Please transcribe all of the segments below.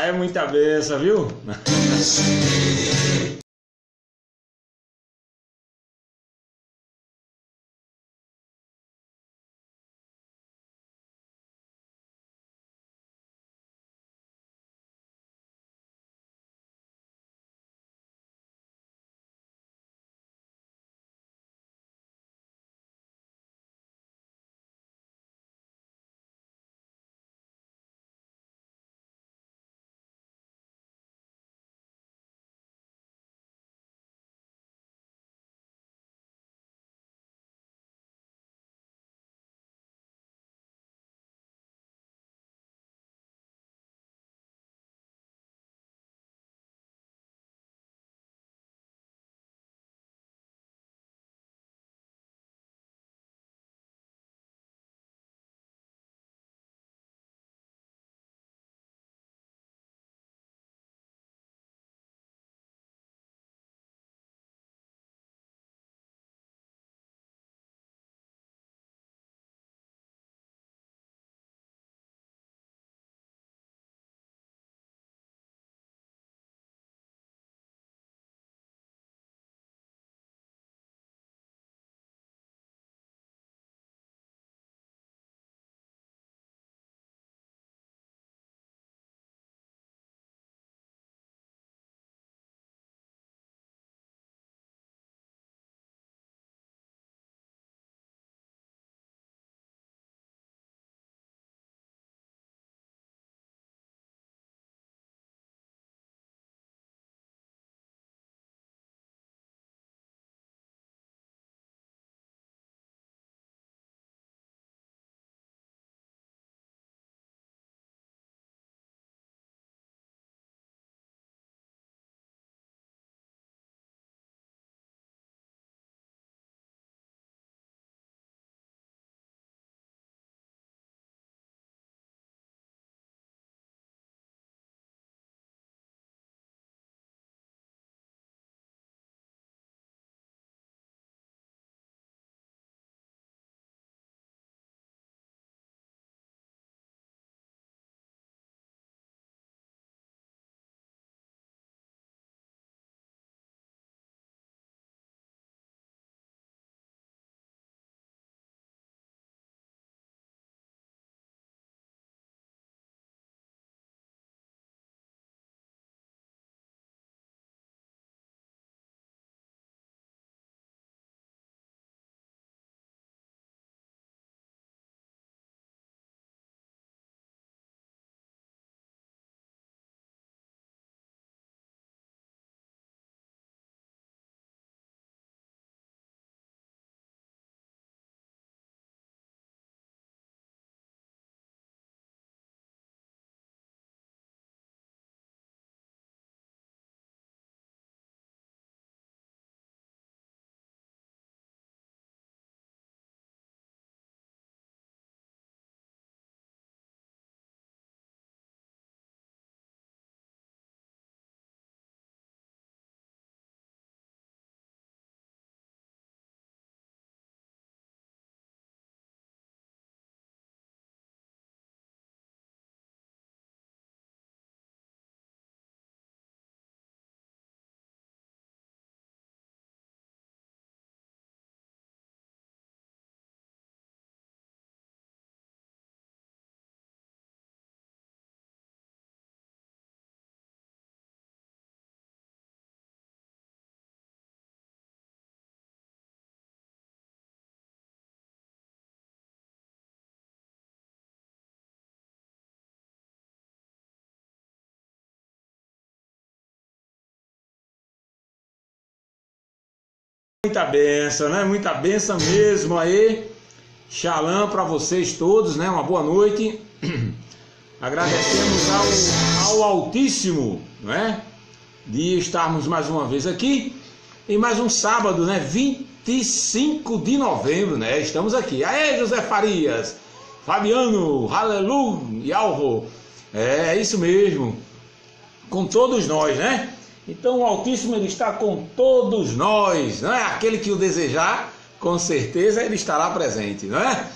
é muita benção, viu? Muita benção, né? Muita benção mesmo aí. Shalom para vocês todos, né? Uma boa noite. Agradecemos ao Altíssimo, não é? De estarmos mais uma vez aqui em mais um sábado, né? 25 de novembro, né? Estamos aqui. Aê, José Farias, Fabiano, aleluia, Alvo. É isso mesmo. Com todos nós, né? Então o Altíssimo, ele está com todos nós, não é? Aquele que o desejar, com certeza ele estará presente, não é?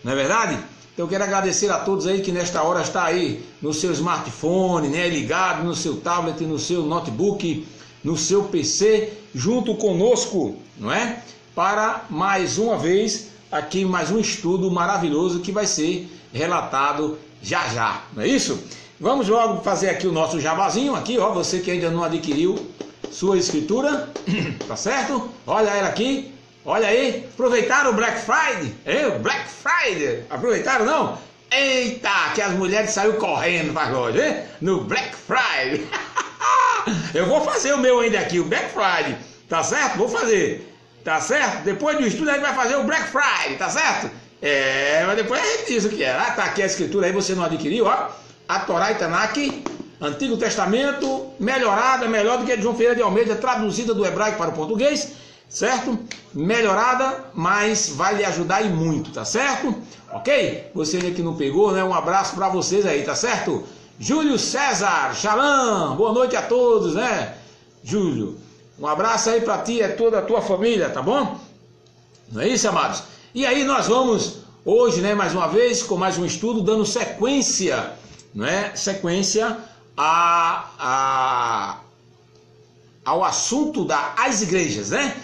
Não é verdade? Então eu quero agradecer a todos aí que nesta hora está aí no seu smartphone, né, ligado no seu tablet, no seu notebook, no seu PC, junto conosco, não é? Para mais uma vez aqui mais um estudo maravilhoso que vai ser relatado já já, não é isso? Vamos logo fazer aqui o nosso jabazinho aqui, ó, você que ainda não adquiriu sua escritura, tá certo? Olha ela aqui. Olha aí, aproveitaram o Black Friday? O Black Friday, aproveitaram não? Eita, que as mulheres saíram correndo para hoje, hein? No Black Friday. Eu vou fazer o meu ainda aqui, o Black Friday, tá certo? Vou fazer, tá certo? Depois do estudo a gente vai fazer o Black Friday, tá certo? Mas depois a gente diz o que é. Ah, tá aqui a escritura aí, você não adquiriu, ó. A Torá e Tanakh, Antigo Testamento, melhorada, melhor do que a de João Ferreira de Almeida, traduzida do hebraico para o português. Certo? Melhorada, mas vai lhe ajudar e muito, tá certo? Ok? Você que não pegou, né? Um abraço para vocês aí, tá certo? Júlio César, Shalom, boa noite a todos, né? Júlio, um abraço aí para ti e toda a tua família, tá bom? Não é isso, amados? E aí nós vamos hoje, né? Mais uma vez, com mais um estudo, dando sequência, né? Sequência ao assunto das igrejas, né?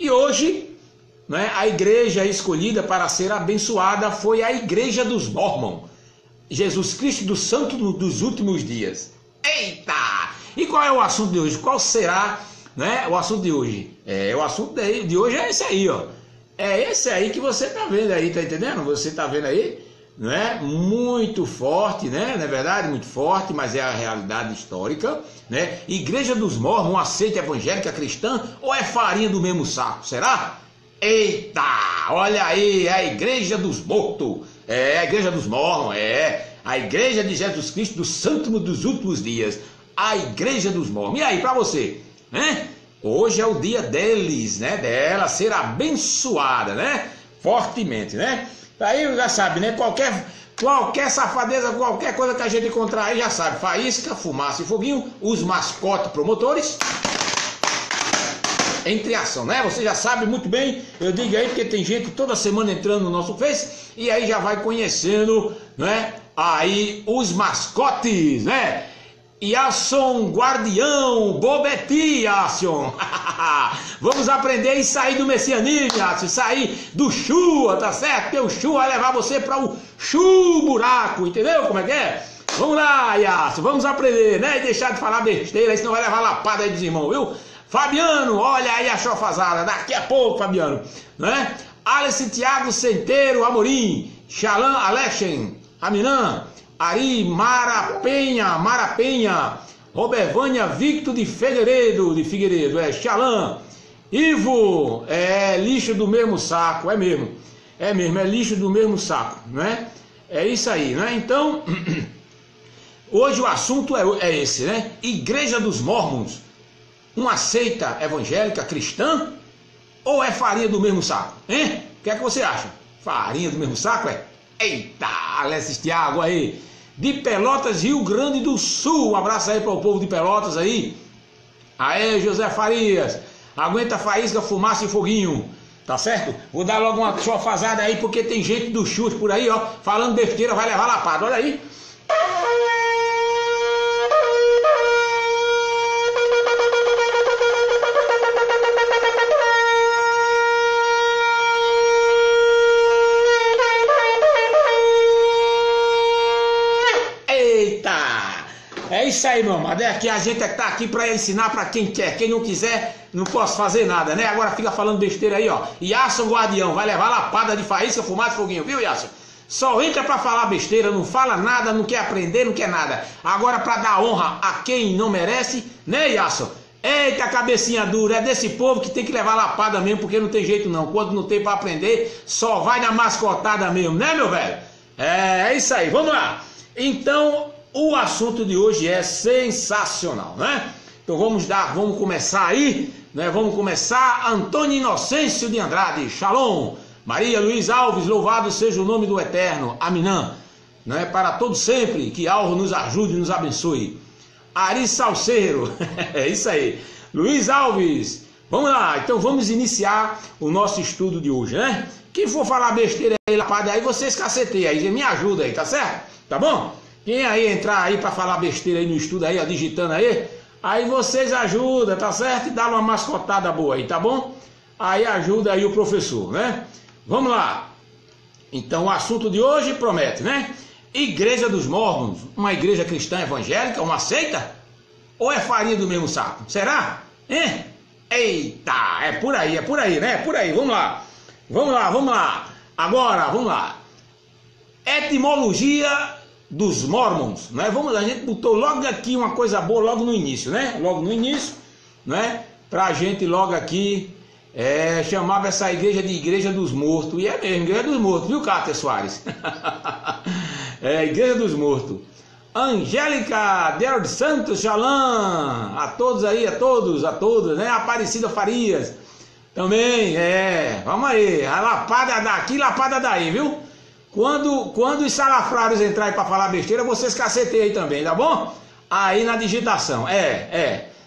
E hoje, né, a igreja escolhida para ser abençoada foi a Igreja dos Mormons. Jesus Cristo dos Santos dos Últimos Dias. Eita! E qual é o assunto de hoje? Qual será, né, o assunto de hoje? O assunto de hoje é esse aí, ó. É esse aí que você tá vendo aí, tá entendendo? Você tá vendo aí, né? Muito forte, né? Não é verdade? Muito forte, mas é a realidade histórica, né? Igreja dos Mormons, uma seita evangélica cristã ou é farinha do mesmo saco? Será? Eita! Olha aí, a Igreja dos Mortos. A Igreja dos Mormons, a Igreja de Jesus Cristo dos Santos dos Últimos Dias. A Igreja dos Mormons. E aí, para você, né? Hoje é o dia deles, né? Dela ser abençoada, né? Fortemente, né? Aí já sabe, né? Qualquer safadeza, qualquer coisa que a gente encontrar aí, já sabe. Faísca, fumaça e foguinho, os mascotes promotores entre ação, né? Você já sabe muito bem, eu digo aí porque tem gente toda semana entrando no nosso Face e aí já vai conhecendo, né? Aí os mascotes, né? Yasson Guardião, Bobeti, Yasson. Vamos aprender e sair do messianismo, Yasson, sair do Shua, tá certo? Porque o Shua vai levar você para o buraco, entendeu como é que é? Vamos lá, Yasson, vamos aprender, né? E deixar de falar besteira, senão vai levar lapada aí dos irmãos, viu? Fabiano, olha aí a chofazada, daqui a pouco, Fabiano, né? Alice Thiago Centeiro Amorim, Xalan Alexen, Aminã, Ari Marapenha, Robervânia Victor de Figueiredo, Xalan, Ivo, lixo do mesmo saco, é mesmo, é lixo do mesmo saco, né? É isso aí, né? Então, hoje o assunto é esse, né? Igreja dos Mormons, uma seita evangélica cristã ou é farinha do mesmo saco, hein? O que é que você acha? Farinha do mesmo saco, é? Eita, Alessis Thiago aí, de Pelotas, Rio Grande do Sul. Um abraço aí para o povo de Pelotas aí. Aê, José Farias, aguenta faísca, fumaça e foguinho, tá certo? Vou dar logo uma chofazada aí, porque tem gente do chute por aí, ó, falando besteira, vai levar lapada, olha aí. É isso aí, meu amado. Aqui a gente está aqui para ensinar para quem quer. Quem não quiser, não posso fazer nada, né? Agora fica falando besteira aí, ó. Yasson Guardião, vai levar lapada de faísca, fumaça e foguinho, viu, Yasson? Só entra para falar besteira, não fala nada, não quer aprender, não quer nada. Agora para dar honra a quem não merece, né, Yasson? Eita, cabecinha dura, é desse povo que tem que levar lapada mesmo, porque não tem jeito não. Quando não tem para aprender, só vai na mascotada mesmo, né, meu velho? É isso aí, vamos lá. Então, o assunto de hoje é sensacional, né? Então vamos começar aí, né? Vamos começar. Antônio Inocêncio de Andrade, Shalom. Maria Luiz Alves, louvado seja o nome do Eterno, Aminã, né? Para todos sempre, que Alvo nos ajude e nos abençoe. Ari Salceiro, é isso aí. Luiz Alves, Vamos lá, então vamos iniciar o nosso estudo de hoje, né? Quem for falar besteira aí, lapada aí, vocês caceteiam aí, me ajuda aí, tá certo? Tá bom? Quem aí entrar aí para falar besteira aí no estudo aí, ó, digitando aí vocês ajudam, tá certo? E dá uma mascotada boa aí, tá bom? Aí ajuda aí o professor, né? Vamos lá. Então o assunto de hoje promete, né? Igreja dos Mórmons, uma igreja cristã evangélica, uma seita? Ou é farinha do mesmo saco? Será? Hein? Eita, é por aí, né? É por aí, vamos lá. Vamos lá. Agora, vamos lá. Etimologia dos Mormons, né? A gente botou logo aqui uma coisa boa logo no início, né? Logo no início, né? Pra gente logo aqui, chamava essa igreja de Igreja dos Mortos. E é mesmo, Igreja dos Mortos, viu, Cátia Soares? Igreja dos Mortos. Angélica Del Santos Chalan, a todos aí, a todas, né? Aparecida Farias, também, vamos aí, a lapada daqui, lapada daí, viu? Quando os salafrários entrarem para falar besteira, vocês caceteiam aí também, tá bom? Aí na digitação,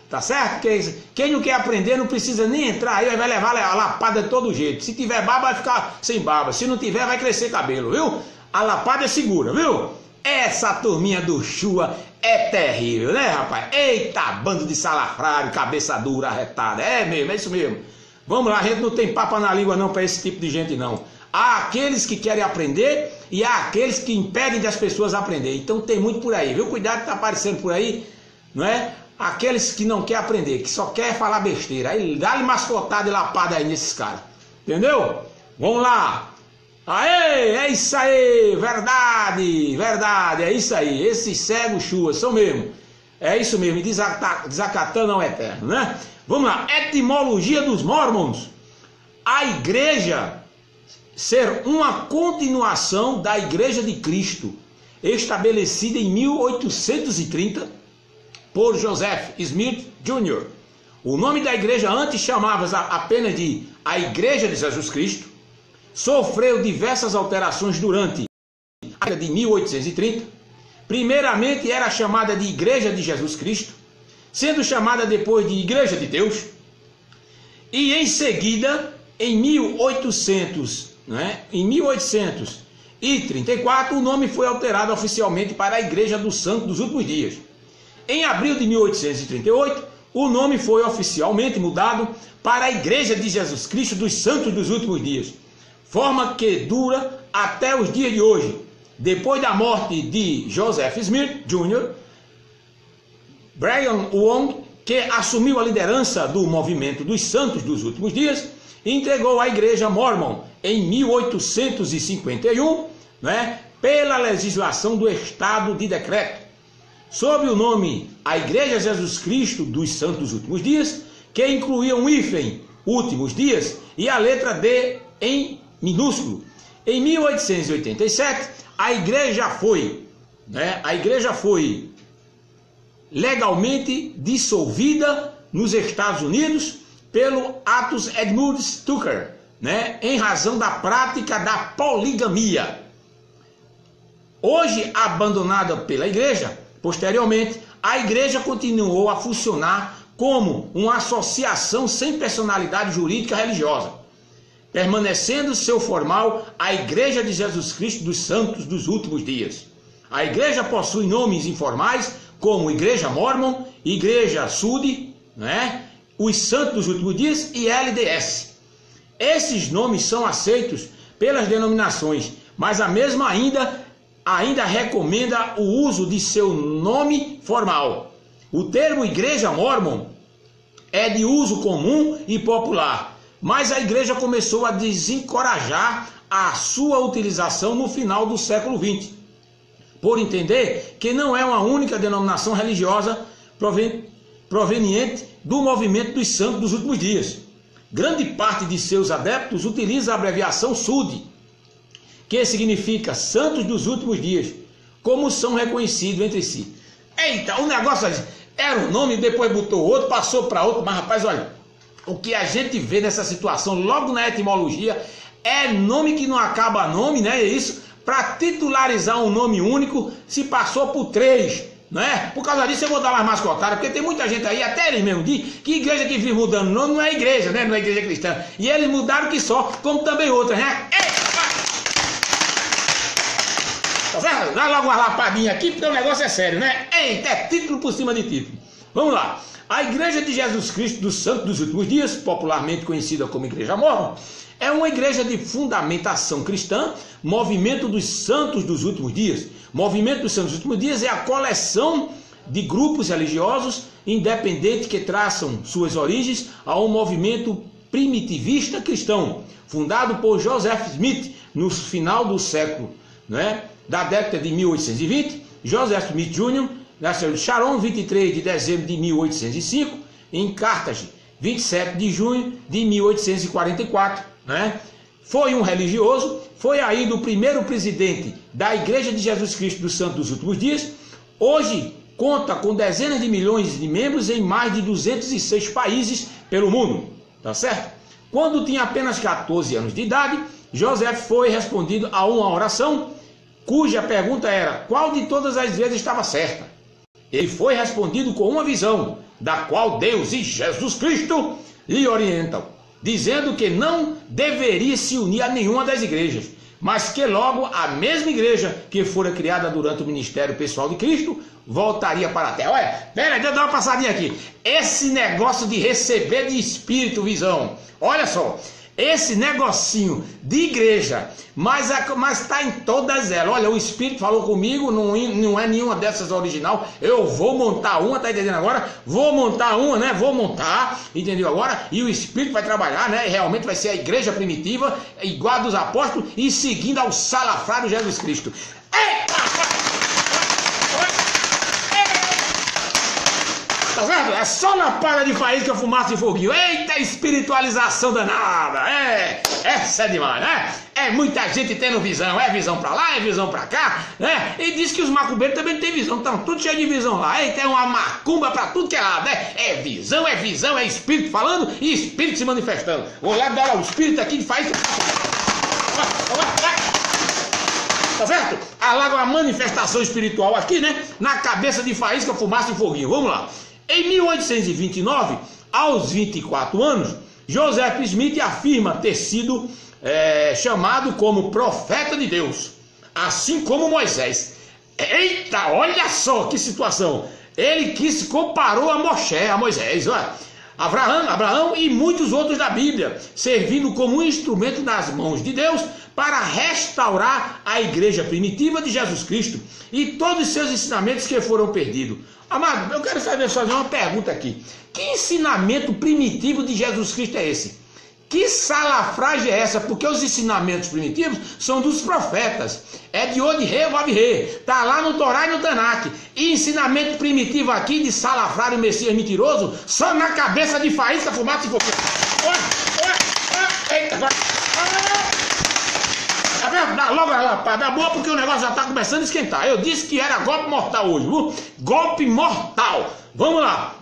tá certo? Quem não quer aprender não precisa nem entrar aí, vai levar a lapada de todo jeito. Se tiver barba, vai ficar sem barba, se não tiver, vai crescer cabelo, viu? A lapada é segura, viu? Essa turminha do Chua é terrível, né, rapaz? Eita, bando de salafrário, cabeça dura, arretada. É mesmo, é isso mesmo. Vamos lá, a gente não tem papo na língua não para esse tipo de gente não. Há aqueles que querem aprender e há aqueles que impedem das pessoas aprender. Então tem muito por aí, viu? Cuidado que tá aparecendo por aí, não é? Aqueles que não querem aprender, que só querem falar besteira. Aí dá-lhe mascotada e lapada aí nesses caras. Entendeu? Vamos lá. Aê, é isso aí, verdade, é isso aí, esses cegos chuas são mesmo, é isso mesmo, desacatando ao eterno, né? Vamos lá, etimologia dos Mormons, a igreja ser uma continuação da Igreja de Cristo, estabelecida em 1830 por Joseph Smith Jr. O nome da igreja antes chamava-se apenas de a Igreja de Jesus Cristo. Sofreu diversas alterações durante a década de 1830. Primeiramente era chamada de Igreja de Jesus Cristo, sendo chamada depois de Igreja de Deus. E em seguida, em 1834, o nome foi alterado oficialmente para a Igreja dos Santos dos Últimos Dias. Em abril de 1838, o nome foi oficialmente mudado para a Igreja de Jesus Cristo dos Santos dos Últimos Dias. Forma que dura até os dias de hoje. Depois da morte de Joseph Smith Jr., Brigham Young, que assumiu a liderança do movimento dos Santos dos Últimos Dias, entregou a Igreja Mormon em 1851, né, pela legislação do Estado de Decreto, sob o nome a Igreja Jesus Cristo dos Santos dos Últimos Dias, que incluía um hífen, Últimos Dias, e a letra D em minúsculo. Em 1887, a igreja foi legalmente dissolvida nos Estados Unidos pelo Atos Edmunds Tucker, né, em razão da prática da poligamia. Hoje abandonada pela igreja, posteriormente, a igreja continuou a funcionar como uma associação sem personalidade jurídica religiosa, permanecendo seu formal a Igreja de Jesus Cristo dos Santos dos Últimos Dias. A igreja possui nomes informais como Igreja Mormon, Igreja Sud, né, os Santos dos Últimos Dias e LDS. Esses nomes são aceitos pelas denominações, mas a mesma ainda recomenda o uso de seu nome formal. O termo Igreja Mormon é de uso comum e popular, mas a igreja começou a desencorajar a sua utilização no final do século XX, por entender que não é uma única denominação religiosa proveniente do movimento dos Santos dos Últimos Dias. Grande parte de seus adeptos utiliza a abreviação SUD, que significa Santos dos Últimos Dias, como são reconhecidos entre si. Eita, o negócio era um nome, depois botou outro, passou para outro, mas rapaz, olha, o que a gente vê nessa situação, logo na etimologia, é nome que não acaba nome, né? É isso, para titularizar um nome único, se passou por três, não é? Por causa disso eu vou dar umas mascotadas, porque tem muita gente aí, até eles mesmos dizem, que igreja que vive mudando nome não é igreja, né? Não é igreja cristã. E eles mudaram que só, como também outras, né? Tá certo? Dá logo uma lapadinha aqui, porque o negócio é sério, né? Eita, é título por cima de título. Vamos lá. A Igreja de Jesus Cristo dos Santos dos Últimos Dias, popularmente conhecida como Igreja Mormon, é uma igreja de fundamentação cristã, movimento dos santos dos últimos dias. Movimento dos santos dos últimos dias é a coleção de grupos religiosos independentes que traçam suas origens a um movimento primitivista cristão, fundado por Joseph Smith no final do século, né, da década de 1820. Joseph Smith Jr. nasceu em Sharon, 23 de dezembro de 1805, em Carthage, 27 de junho de 1844. Né? Foi um religioso, foi ainda o primeiro presidente da Igreja de Jesus Cristo dos Santos dos Últimos Dias. Hoje conta com dezenas de milhões de membros em mais de 206 países pelo mundo, tá certo? Quando tinha apenas 14 anos de idade, Joseph foi respondido a uma oração, cuja pergunta era: qual de todas as vezes estava certa? Ele foi respondido com uma visão, da qual Deus e Jesus Cristo lhe orientam, dizendo que não deveria se unir a nenhuma das igrejas, mas que logo a mesma igreja que fora criada durante o ministério pessoal de Cristo voltaria para a terra. Olha, pera, deixa eu dar uma passadinha aqui. Esse negócio de receber de espírito visão, olha só, esse negocinho de igreja, mas está em todas elas. Olha, o Espírito falou comigo, não é nenhuma dessas original. Eu vou montar uma, tá entendendo agora? Vou montar uma, né? Vou montar, entendeu agora? E o Espírito vai trabalhar, né? E realmente vai ser a igreja primitiva, igual a dos apóstolos, e seguindo ao salafrário Jesus Cristo. Eita! Tá vendo? É só na palha de faísca, fumaça e foguinho. Eita, espiritualização danada. Essa é demais, né? É muita gente tendo visão. É visão pra lá, é visão pra cá, né? E diz que os macumbeiros também têm visão. Estão tudo cheio de visão lá. Eita, é uma macumba pra tudo que é lado, né? É visão, é espírito falando e espírito se manifestando. Vou lá dar o espírito aqui de faísca. Tá certo? Alaga uma manifestação espiritual aqui, né? Na cabeça de faísca, fumaça e foguinho. Vamos lá. Em 1829, aos 24 anos, Joseph Smith afirma ter sido chamado como profeta de Deus, assim como Moisés. Eita, olha só que situação! Ele que se comparou a Moisés, olha. Abraão e muitos outros da Bíblia, servindo como um instrumento nas mãos de Deus para restaurar a igreja primitiva de Jesus Cristo e todos os seus ensinamentos que foram perdidos. Amado, eu quero fazer uma pergunta aqui. Que ensinamento primitivo de Jesus Cristo é esse? Que salafragem é essa? Porque os ensinamentos primitivos são dos profetas. É de Od-Rei, Vav-Rei. Está lá no Torá e no Tanakh. E ensinamento primitivo aqui de salafrário, Messias mentiroso, só na cabeça de faísca, fumaça e fogueira. Eita, agora. Tá vendo? Dá logo a lapada boa, porque o negócio já está começando a esquentar. Eu disse que era golpe mortal hoje, viu? Golpe mortal. Vamos lá.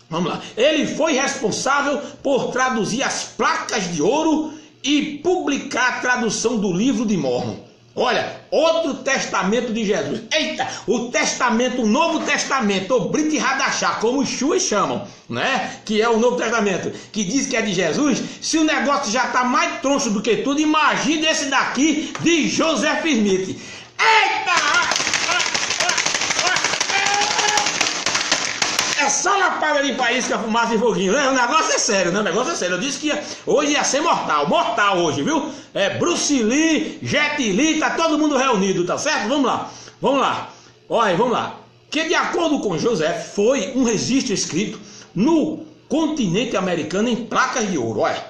Vamos lá. Ele foi responsável por traduzir as placas de ouro e publicar a tradução do livro de Mormon. Olha, outro testamento de Jesus. Eita, o testamento, o Novo Testamento, o Brit Hadashah, como os chuas chamam, né? Que é o Novo Testamento, que diz que é de Jesus. Se o negócio já está mais troncho do que tudo, imagine esse daqui de Joseph Smith. Eita! É só lapada de faísca, fumaça e foguinho, né? O negócio é sério, né? O negócio é sério. Eu disse que hoje ia ser mortal. Mortal hoje, viu? É Bruce Lee, Jet Li, tá todo mundo reunido, tá certo? Vamos lá. Vamos lá. Olha, vamos lá. Que de acordo com Joseph, foi um registro escrito no continente americano em placas de ouro. Olha.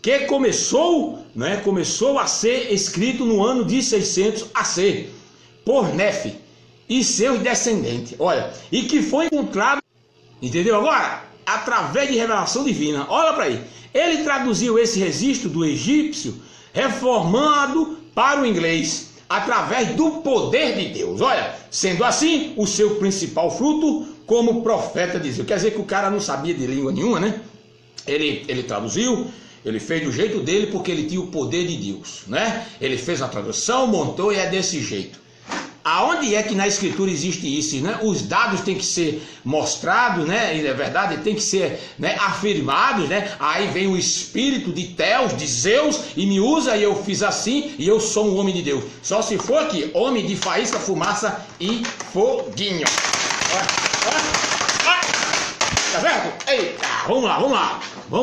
Que começou, né? Começou a ser escrito no ano de 600 AC por Nefe e seus descendentes. Olha. E que foi encontrado. Entendeu agora? Através de revelação divina. Olha para aí. Ele traduziu esse registro do egípcio, reformado para o inglês, através do poder de Deus. Olha, sendo assim, o seu principal fruto como profeta de Deus. Quer dizer que o cara não sabia de língua nenhuma, né? Ele traduziu, ele fez do jeito dele porque ele tinha o poder de Deus, né? Ele fez a tradução, montou e é desse jeito. Aonde é que na escritura existe isso, né? Os dados têm que ser mostrados, né? E é verdade, tem que ser, né, afirmados, né? Aí vem o espírito de Teus, de Zeus, e me usa e eu fiz assim e eu sou um homem de Deus. Só se for aqui, homem de faísca, fumaça e foguinho. Tá certo? Eita, vamos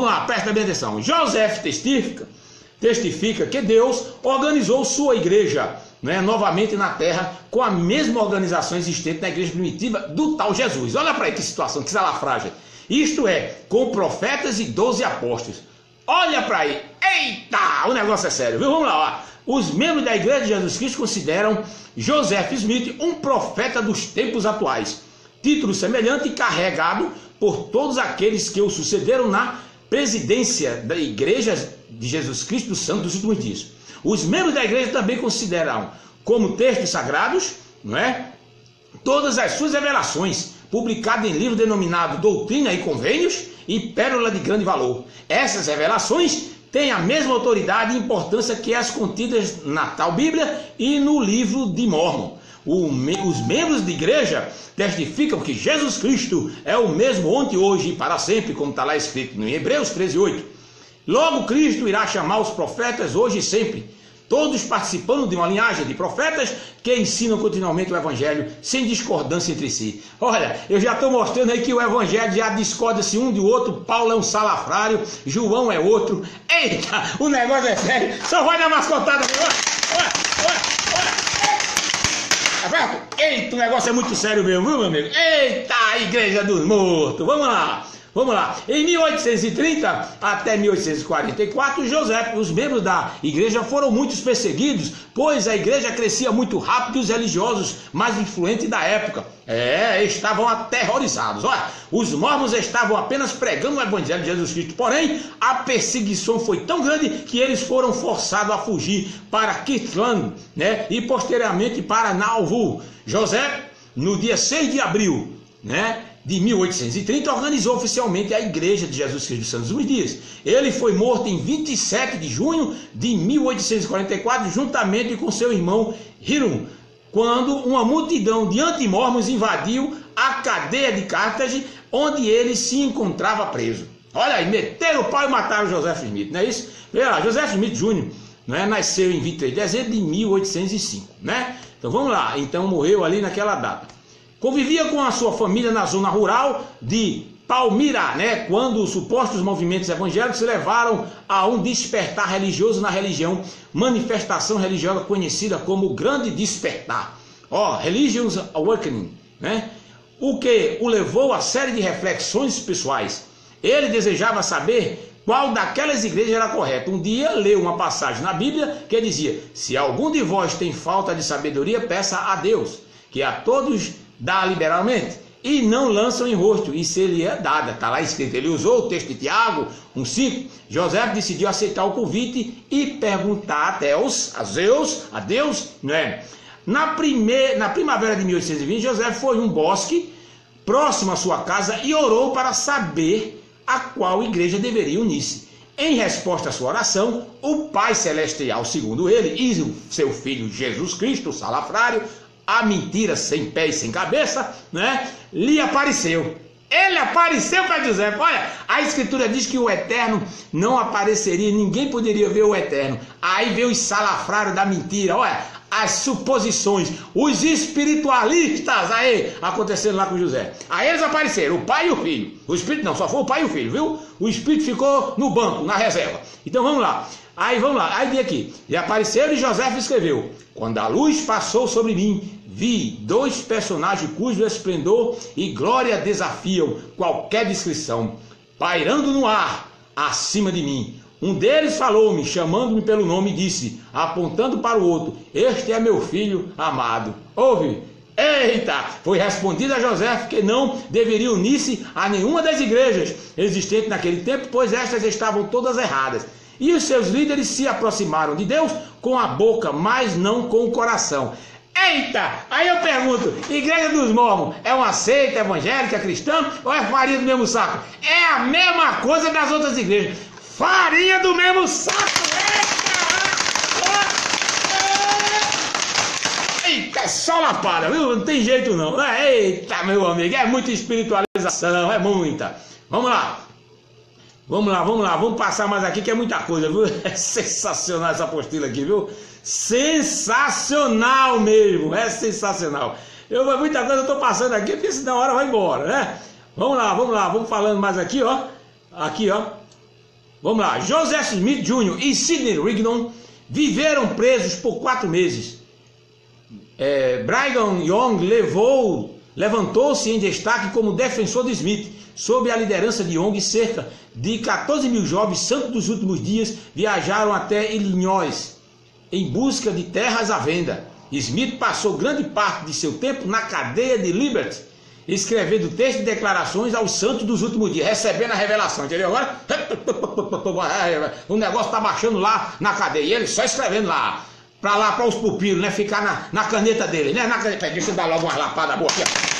lá, presta bem atenção. José testifica que Deus organizou sua igreja, né, novamente na terra, com a mesma organização existente na igreja primitiva do tal Jesus. Olha para aí que situação, que salafragem. Isto é, com profetas e 12 apóstolos. Olha para aí. Eita, o negócio é sério, viu? Vamos lá, ó. Os membros da igreja de Jesus Cristo consideram Joseph Smith um profeta dos tempos atuais. Título semelhante carregado por todos aqueles que o sucederam na presidência da igreja de Jesus Cristo dos Santos dos últimos dias. Os membros da igreja também consideram como textos sagrados, não é, todas as suas revelações, publicadas em livro denominado Doutrina e Convênios e Pérola de Grande Valor. Essas revelações têm a mesma autoridade e importância que as contidas na tal Bíblia e no livro de Mórmon. Os membros de igreja testificam que Jesus Cristo é o mesmo ontem, hoje e para sempre, como está lá escrito em Hebreus 13:8. Logo Cristo irá chamar os profetas hoje e sempre, todos participando de uma linhagem de profetas que ensinam continuamente o evangelho sem discordância entre si. Olha, eu já estou mostrando aí que o evangelho já discorda-se um do outro. Paulo é um salafrário, João é outro. Eita, o negócio é sério, só vai dar mascotada. Tá certo? Eita, o negócio é muito sério mesmo, viu, meu amigo? Eita, a igreja dos mortos. Vamos lá. Em 1830 até 1844, os membros da igreja foram muito perseguidos, pois a igreja crescia muito rápido e os religiosos mais influentes da época estavam aterrorizados. Olha, os mormons estavam apenas pregando o evangelho de Jesus Cristo, porém a perseguição foi tão grande que eles foram forçados a fugir para Kirtland, né, e posteriormente para Nauvoo. José, no dia 6 de abril, né, de 1830, organizou oficialmente a Igreja de Jesus Cristo dos Santos dos Dias. Ele foi morto em 27 de junho de 1844, juntamente com seu irmão Hiram, quando uma multidão de antimormons invadiu a cadeia de Carthage, onde ele se encontrava preso. Olha aí, meteram o pau e mataram Joseph Smith, não é isso? Joseph Smith Jr., né, nasceu em 23 de dezembro de 1805, né? Então vamos lá, então morreu ali naquela data. Convivia com a sua família na zona rural de Palmyra, né, quando os supostos movimentos evangélicos levaram a um despertar religioso na religião, manifestação religiosa conhecida como Grande Despertar, Religion's Awakening, né, o que o levou a série de reflexões pessoais. Ele desejava saber qual daquelas igrejas era correta. Um dia leu uma passagem na Bíblia que dizia: se algum de vós tem falta de sabedoria, peça a Deus, que a todos dá liberalmente, e não lançam em rosto, e se lhe é dada. Está lá escrito. Ele usou o texto de Tiago 1,5. José decidiu aceitar o convite e perguntar a Deus, né? Na primavera de 1820, José foi a um bosque próximo à sua casa e orou para saber a qual igreja deveria unir-se. Em resposta à sua oração, o Pai Celestial, segundo ele, e o seu Filho Jesus Cristo, o salafrário, a mentira sem pé e sem cabeça, né, lhe apareceu. Ele apareceu para José. Olha, a escritura diz que o Eterno não apareceria, ninguém poderia ver o Eterno. Aí veio os salafrários da mentira, olha, as suposições, os espiritualistas aí acontecendo lá com José. Aí eles apareceram, o pai e o filho. O espírito não, só foi o pai e o filho, viu? O espírito ficou no banco, na reserva. Então vamos lá. Aí vem aqui. E apareceram e José escreveu: quando a luz passou sobre mim, vi dois personagens cujo esplendor e glória desafiam qualquer descrição, pairando no ar acima de mim. Um deles falou-me, chamando-me pelo nome, e disse, apontando para o outro: este é meu filho amado. Ouve? Eita! Foi respondido a José que não deveria unir-se a nenhuma das igrejas existentes naquele tempo, pois estas estavam todas erradas. E os seus líderes se aproximaram de Deus com a boca, mas não com o coração. Eita! Aí eu pergunto, Igreja dos Mormons é uma seita evangélica cristã ou é farinha do mesmo saco? É a mesma coisa das outras igrejas. Farinha do mesmo saco! Eita! é só lapada, viu? Não tem jeito não. Eita, meu amigo, é muita espiritualização, é muita. Vamos lá. Vamos passar mais aqui que é muita coisa, viu? É sensacional essa apostila aqui, viu? Sensacional mesmo, é sensacional. Muita coisa eu tô passando aqui, porque senão a hora vai embora, né? Vamos lá, vamos falando mais aqui, ó. Aqui, ó. Vamos lá. Joseph Smith Jr. e Sidney Rigdon viveram presos por 4 meses. Brigham Young levantou-se em destaque como defensor de Smith. Sob a liderança de Young, cerca de 14 mil jovens santos dos últimos dias viajaram até Illinois em busca de terras à venda. Smith passou grande parte de seu tempo na cadeia de Liberty, escrevendo textos e declarações aos santos dos últimos dias, recebendo a revelação, entendeu? Agora o negócio está baixando lá na cadeia, e ele só escrevendo lá para os pupilos, né? Ficar na caneta dele, né? Na caneta. Deixa eu dar logo uma lapada boa aqui, ó.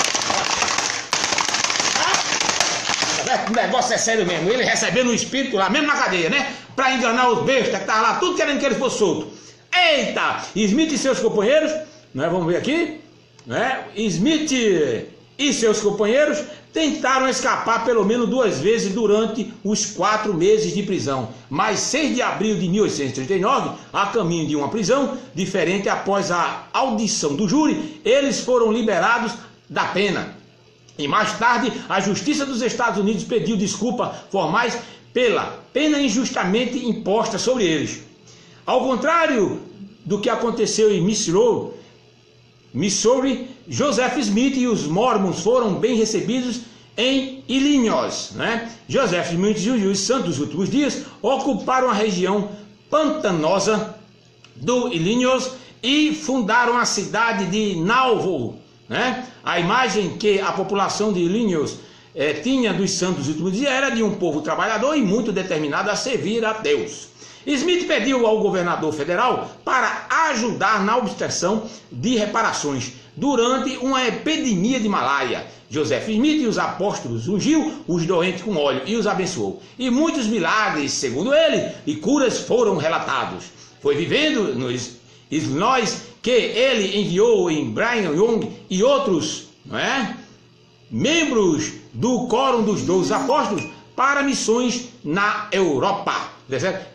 O negócio é sério mesmo, ele recebendo o espírito lá, mesmo na cadeia, né? Para enganar os bestas que estavam lá, tudo querendo que ele fosse solto. Eita! Smith e seus companheiros, né? Vamos ver aqui, né? Smith e seus companheiros tentaram escapar pelo menos 2 vezes durante os 4 meses de prisão. Mas 6 de abril de 1839, a caminho de uma prisão diferente após a audição do júri, eles foram liberados da pena. E mais tarde, a Justiça dos Estados Unidos pediu desculpas formais pela pena injustamente imposta sobre eles. Ao contrário do que aconteceu em Missouri, Joseph Smith e os Mormons foram bem recebidos em Illinois, né? Joseph Smith e os santos dos últimos dias ocuparam a região pantanosa do Illinois e fundaram a cidade de Nauvoo, né? A imagem que a população de Illinois tinha dos santos dos últimos dias era de um povo trabalhador e muito determinado a servir a Deus. Smith pediu ao governador federal para ajudar na obtenção de reparações durante uma epidemia de malária. Joseph Smith e os apóstolos ungiu os doentes com óleo e os abençoou. E muitos milagres, segundo ele, e curas foram relatados. Foi vivendo nos Illinois que ele enviou em Brigham Young e outros, não é, membros do Quórum dos 12 Apóstolos para missões na Europa.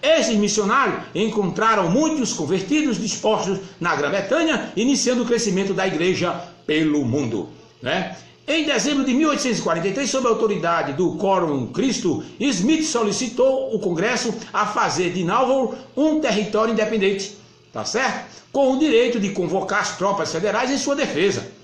Esses missionários encontraram muitos convertidos dispostos na Grã-Bretanha, iniciando o crescimento da igreja pelo mundo, né? Em dezembro de 1843, sob a autoridade do Quórum Cristo, Smith solicitou o Congresso a fazer de Nauvoo um território independente, tá certo? Com o direito de convocar as tropas federais em sua defesa.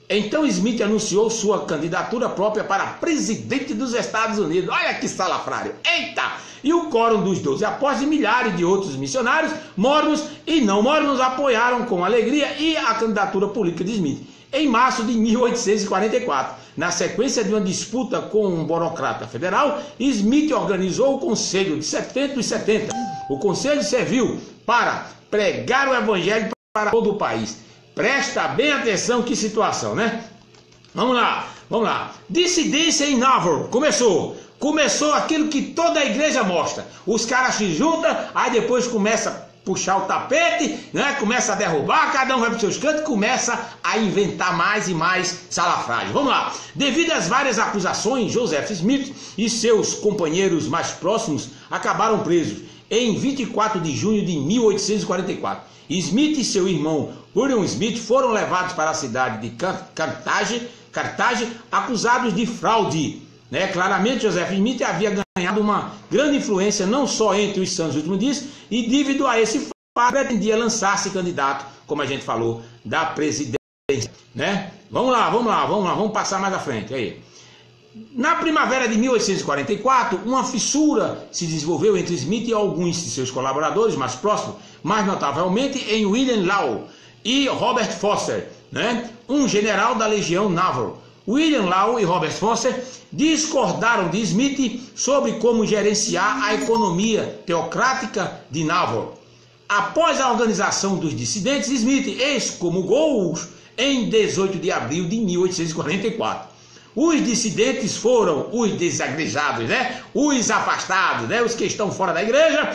Então Smith anunciou sua candidatura própria para presidente dos Estados Unidos. Olha que salafrário! Eita! E o Quórum dos 12 Apóstolos e milhares de outros missionários, mormons e não mormons, apoiaram com alegria e a candidatura política de Smith. Em março de 1844, na sequência de uma disputa com um burocrata federal, Smith organizou o Conselho de 70. O Conselho serviu para pregar o Evangelho para todo o país. Presta bem atenção, que situação, né? Vamos lá. Dissidência em Nauvoo. Começou aquilo que toda a igreja mostra. Os caras se juntam, aí depois começa a puxar o tapete, né? Começa a derrubar, cada um vai para os seus cantos e começa a inventar mais e mais salafrágem. Vamos lá. Devido às várias acusações, Joseph Smith e seus companheiros mais próximos acabaram presos em 24 de junho de 1844. Smith e seu irmão William Smith foram levados para a cidade de Carthage, acusados de fraude, né? Claramente Joseph Smith havia ganhado uma grande influência não só entre os santos dos últimos dias, e devido a esse fato pretendia lançar-se candidato, como a gente falou, da presidência, né? Vamos passar mais à frente aí. Na primavera de 1844, uma fissura se desenvolveu entre Smith e alguns de seus colaboradores mais próximos, mais notavelmente em William Law e Robert Foster, né? Um general da Legião Naval. William Law e Robert Foster discordaram de Smith sobre como gerenciar a economia teocrática de Naval. Após a organização dos dissidentes, Smith excomungou-os em 18 de abril de 1844. Os dissidentes foram os desagrejados, né? Os afastados, né? Os que estão fora da igreja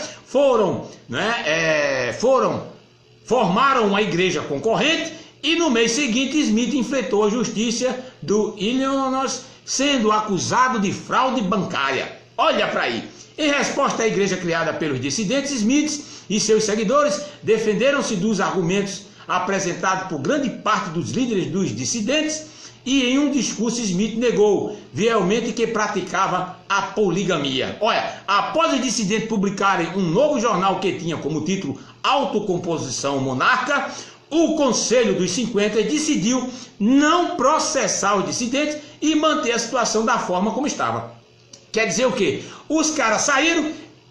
formaram uma igreja concorrente e no mês seguinte Smith enfrentou a justiça do Illinois, sendo acusado de fraude bancária. Olha para aí. Em resposta à igreja criada pelos dissidentes, Smith e seus seguidores defenderam-se dos argumentos apresentados por grande parte dos líderes dos dissidentes, e em um discurso Smith negou veemente que praticava a poligamia. Olha, após os dissidentes publicarem um novo jornal que tinha como título Autocomposição Monarca, o Conselho dos 50 decidiu não processar os dissidentes e manter a situação da forma como estava. Quer dizer o quê? Os caras saíram,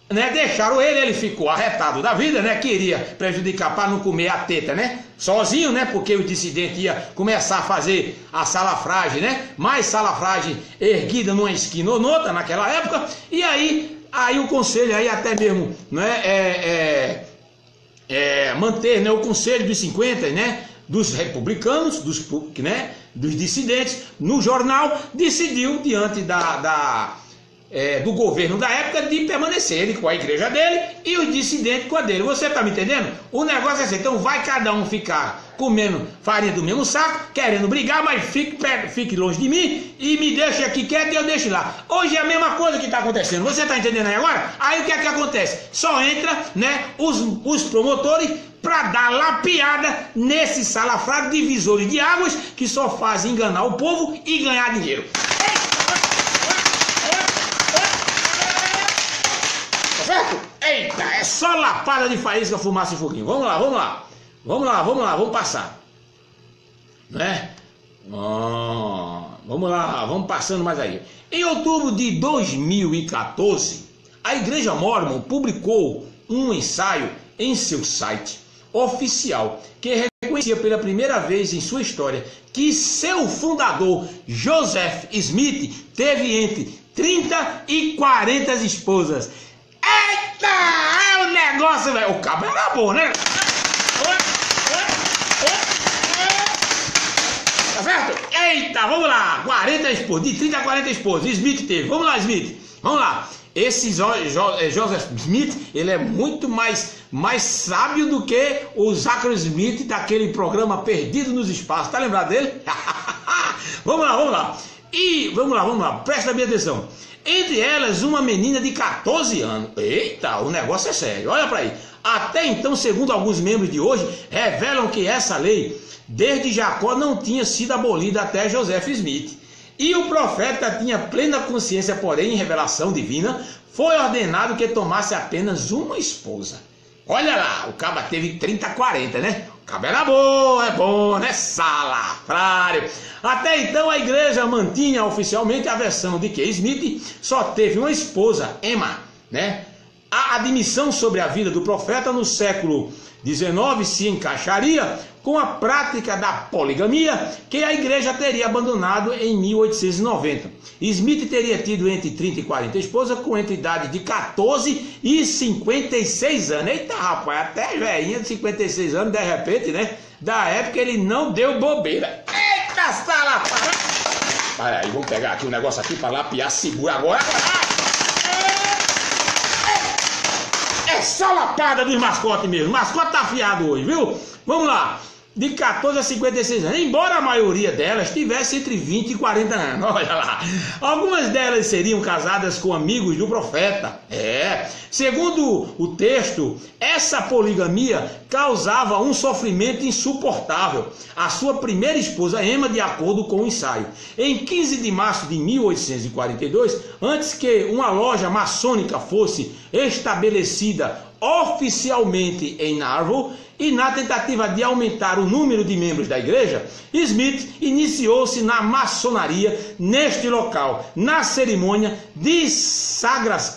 né, deixaram ele ficou arretado da vida, né, queria prejudicar para não comer a teta, né, sozinho, né, porque o dissidente ia começar a fazer a salafragem, né, mais salafragem erguida numa esquina ou noutra naquela época, e aí o conselho, aí até mesmo, né, manter, né, o Conselho dos 50, né, dos republicanos, dos dissidentes, no jornal, decidiu, diante do governo da época, de permanecer ele com a igreja dele e os dissidentes com a dele. Você tá me entendendo? O negócio é assim, então vai cada um ficar comendo farinha do mesmo saco, querendo brigar, mas fique longe de mim e me deixe aqui quieto e eu deixo lá. Hoje é a mesma coisa que está acontecendo. Você tá entendendo aí agora? Aí o que é que acontece? Só entra, né, os promotores para dar lapiada nesses salafrados divisores de águas que só fazem enganar o povo e ganhar dinheiro. Certo? Eita, é só lapada de faísca, fumaça e foguinho. Vamos lá, vamos passar. Né? Vamos lá, vamos passando mais aí. Em outubro de 2014, a Igreja Mórmon publicou um ensaio em seu site oficial que reconhecia pela primeira vez em sua história que seu fundador, Joseph Smith, teve entre 30 e 40 esposas. Eita, é o negócio, velho. O cabo era bom, né? Tá certo? Eita, vamos lá. 40 esposas, de 30 a 40 esposas. Smith teve. Vamos lá, Smith. Vamos lá. Esse Joseph Smith, ele é muito mais sábio do que o Zachary Smith daquele programa Perdido nos Espaços. Tá lembrado dele? Vamos lá. E vamos lá. Presta bem atenção. Entre elas, uma menina de 14 anos. Eita, o negócio é sério. Olha para aí. Até então, segundo alguns membros de hoje, revelam que essa lei, desde Jacó, não tinha sido abolida até Joseph Smith. E o profeta tinha plena consciência, porém, em revelação divina, foi ordenado que tomasse apenas uma esposa. Olha lá, o caba teve 30, 40, né? O caba era bom, é bom, né? Salafrário. Até então a igreja mantinha oficialmente a versão de que Smith só teve uma esposa, Emma, né? A admissão sobre a vida do profeta no século XIX se encaixaria com a prática da poligamia que a igreja teria abandonado em 1890. Smith teria tido entre 30 e 40 esposas com entre idade de 14 e 56 anos. Eita, rapaz, até velhinha de 56 anos, de repente, né? Da época ele não deu bobeira. Eita, salafada! Olha aí, vamos pegar aqui um negócio aqui para lapiar, segura agora. É só lapada dos mascotes mesmo. O mascote tá afiado hoje, viu? Vamos lá. De 14 a 56 anos, embora a maioria delas tivesse entre 20 e 40 anos, olha lá. Algumas delas seriam casadas com amigos do profeta. Segundo o texto, essa poligamia causava um sofrimento insuportável. A sua primeira esposa, Emma, de acordo com o ensaio. Em 15 de março de 1842, antes que uma loja maçônica fosse estabelecida oficialmente em Narwhal, e na tentativa de aumentar o número de membros da igreja, Smith iniciou-se na maçonaria neste local, na cerimônia de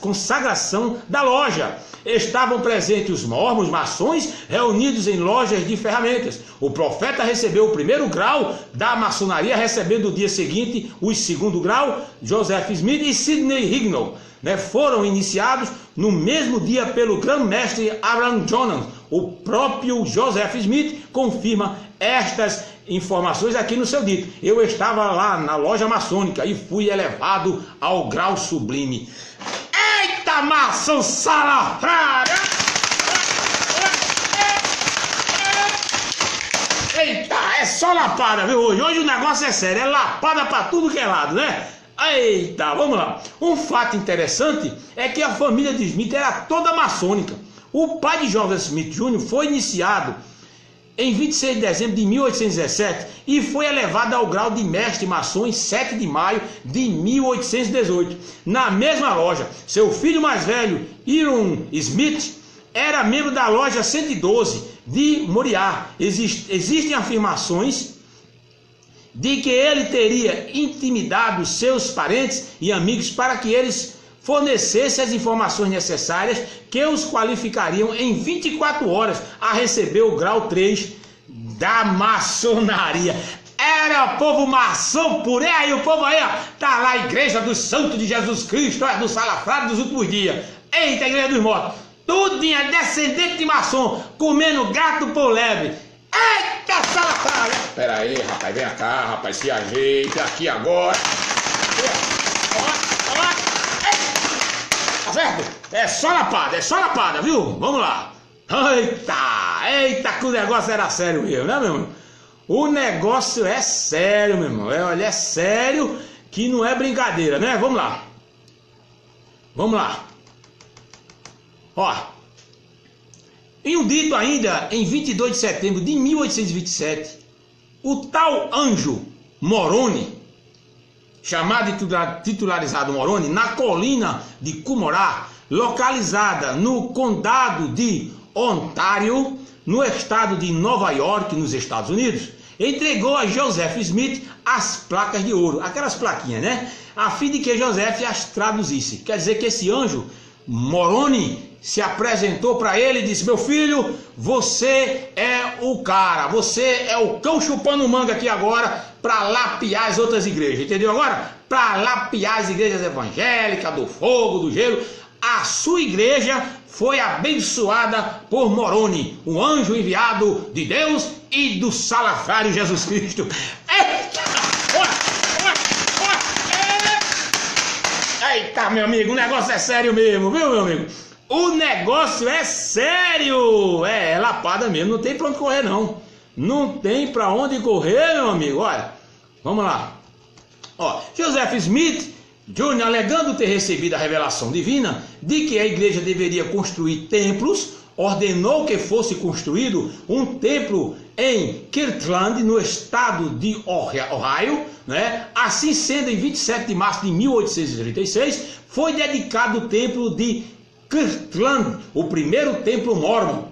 consagração da loja. Estavam presentes os mormons maçons reunidos em lojas de ferramentas. O profeta recebeu o primeiro grau da maçonaria, recebendo no dia seguinte o segundo grau. Joseph Smith e Sidney Rigdon, né, foram iniciados no mesmo dia pelo grão-mestre Abraham Jonas. O próprio Joseph Smith confirma estas informações aqui no seu dito. Eu estava lá na loja maçônica e fui elevado ao grau sublime. Eita, maçom salafrário! Eita, é só lapada, viu, hoje? Hoje o negócio é sério, é lapada pra tudo que é lado, né? Eita, vamos lá. Um fato interessante é que a família de Smith era toda maçônica. O pai de Joseph Smith Jr. foi iniciado em 26 de dezembro de 1817 e foi elevado ao grau de mestre maçom em 7 de maio de 1818. Na mesma loja, seu filho mais velho, Hiram Smith, era membro da loja 112 de Moriá. Existem afirmações de que ele teria intimidado seus parentes e amigos para que eles fornecessem as informações necessárias que os qualificariam em 24 horas a receber o grau 3 da maçonaria. Era o povo maçom por aí, o povo aí, ó, tá lá a igreja do Santo de Jesus Cristo, do Salafrário dos últimos dias. Eita, a igreja dos mortos, tudinho é descendente de maçom, comendo gato por lebre. Eita, Salafrário! Pera aí, rapaz, vem cá, rapaz, se ajeita aqui agora. Tá certo? É só lapada, viu? Vamos lá. Eita, que o negócio era sério mesmo, né, meu irmão? O negócio é sério, meu irmão. Olha, é sério que não é brincadeira, né? Vamos lá. Ó, em um dito ainda, em 22 de setembro de 1827, o tal Anjo Moroni, chamado e titularizado Moroni, na colina de Cumorá, localizada no condado de Ontário, no estado de Nova York, nos Estados Unidos, entregou a Joseph Smith as placas de ouro, aquelas plaquinhas, né? A fim de que Joseph as traduzisse. Quer dizer que esse anjo Moroni se apresentou para ele e disse: meu filho, você é o cara, você é o cão chupando manga aqui agora para lapiar as outras igrejas, entendeu agora? Para lapiar as igrejas evangélicas, do fogo, do gelo. A sua igreja foi abençoada por Moroni, um anjo enviado de Deus e do Salafrário Jesus Cristo. Eita! Eita, meu amigo, o negócio é sério mesmo, viu, meu amigo? O negócio é sério! É lapada mesmo, não tem pra onde correr, não. Não tem pra onde correr, meu amigo. Olha, vamos lá. Ó, Joseph Smith Jr., alegando ter recebido a revelação divina de que a igreja deveria construir templos, ordenou que fosse construído um templo em Kirtland, no estado de Ohio, né? Assim sendo, em 27 de março de 1836, foi dedicado o templo de Kirtland, o primeiro templo mórmon.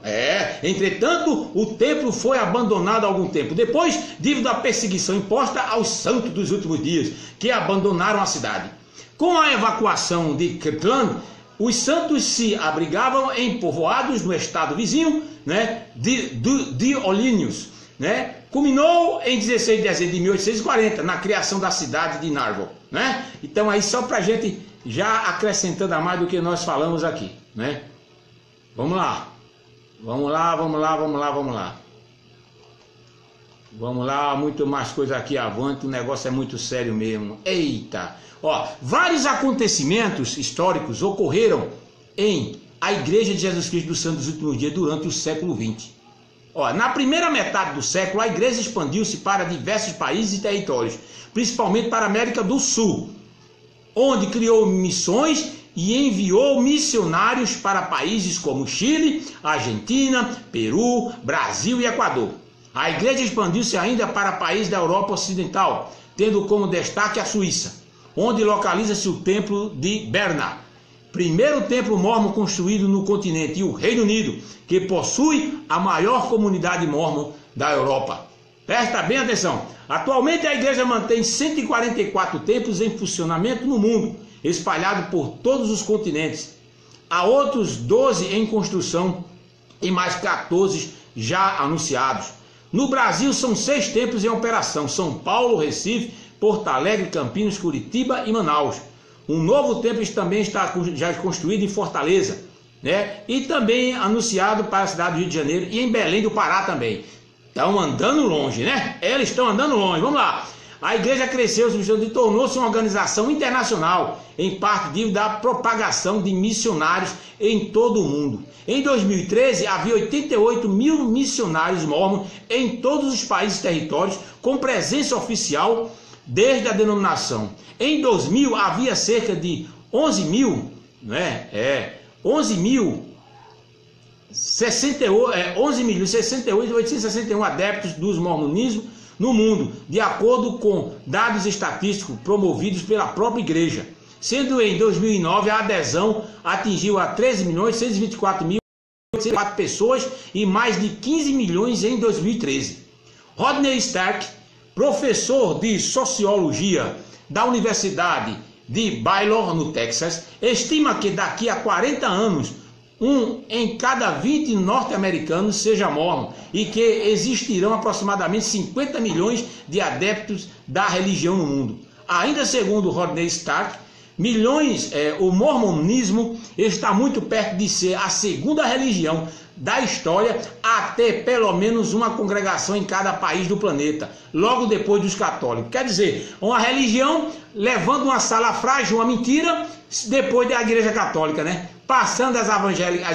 Entretanto, o templo foi abandonado algum tempo depois, devido à perseguição imposta aos santos dos últimos dias, que abandonaram a cidade. Com a evacuação de Kirtland, os santos se abrigavam em povoados no estado vizinho, né, de Olíneos, né? Culminou em 16 de dezembro de 1840, na criação da cidade de Narwhal, né? Então aí só para a gente já acrescentando a mais do que nós falamos aqui, né? Vamos lá, muito mais coisa aqui avante, o negócio é muito sério mesmo. Eita! Ó, vários acontecimentos históricos ocorreram em a Igreja de Jesus Cristo dos Santos dos Últimos Dias durante o século XX. Ó, na primeira metade do século, a igreja expandiu-se para diversos países e territórios, principalmente para a América do Sul, onde criou missões e enviou missionários para países como Chile, Argentina, Peru, Brasil e Equador. A igreja expandiu-se ainda para países da Europa Ocidental, tendo como destaque a Suíça, onde localiza-se o Templo de Berna, primeiro templo mórmon construído no continente, e o Reino Unido, que possui a maior comunidade mórmon da Europa. Presta bem atenção. Atualmente a igreja mantém 144 templos em funcionamento no mundo, espalhados por todos os continentes. Há outros 12 em construção e mais 14 já anunciados. No Brasil são 6 templos em operação: São Paulo, Recife, Porto Alegre, Campinas, Curitiba e Manaus. Um novo templo também está já construído em Fortaleza, né? E também anunciado para a cidade do Rio de Janeiro e em Belém do Pará também. Estão andando longe, né? Eles estão andando longe. Vamos lá. A igreja cresceu e tornou-se uma organização internacional, em parte devido à propagação de missionários em todo o mundo. Em 2013, havia 88 mil missionários mormons em todos os países e territórios, com presença oficial desde a denominação. Em 2000, havia cerca de 11.068.861 adeptos dos mormonismo no mundo, de acordo com dados estatísticos promovidos pela própria igreja. Sendo em 2009 a adesão atingiu a 13.124.084 pessoas e mais de 15 milhões em 2013. Rodney Stark, professor de sociologia da Universidade de Baylor, no Texas, estima que daqui a 40 anos, 1 em cada 20 norte-americanos seja mormon e que existirão aproximadamente 50 milhões de adeptos da religião no mundo. Ainda segundo Rodney Stark, o mormonismo está muito perto de ser a segunda religião da história a ter pelo menos uma congregação em cada país do planeta, logo depois dos católicos. Quer dizer, uma religião levando uma salafrágil, uma mentira, depois da igreja católica, né? Passando as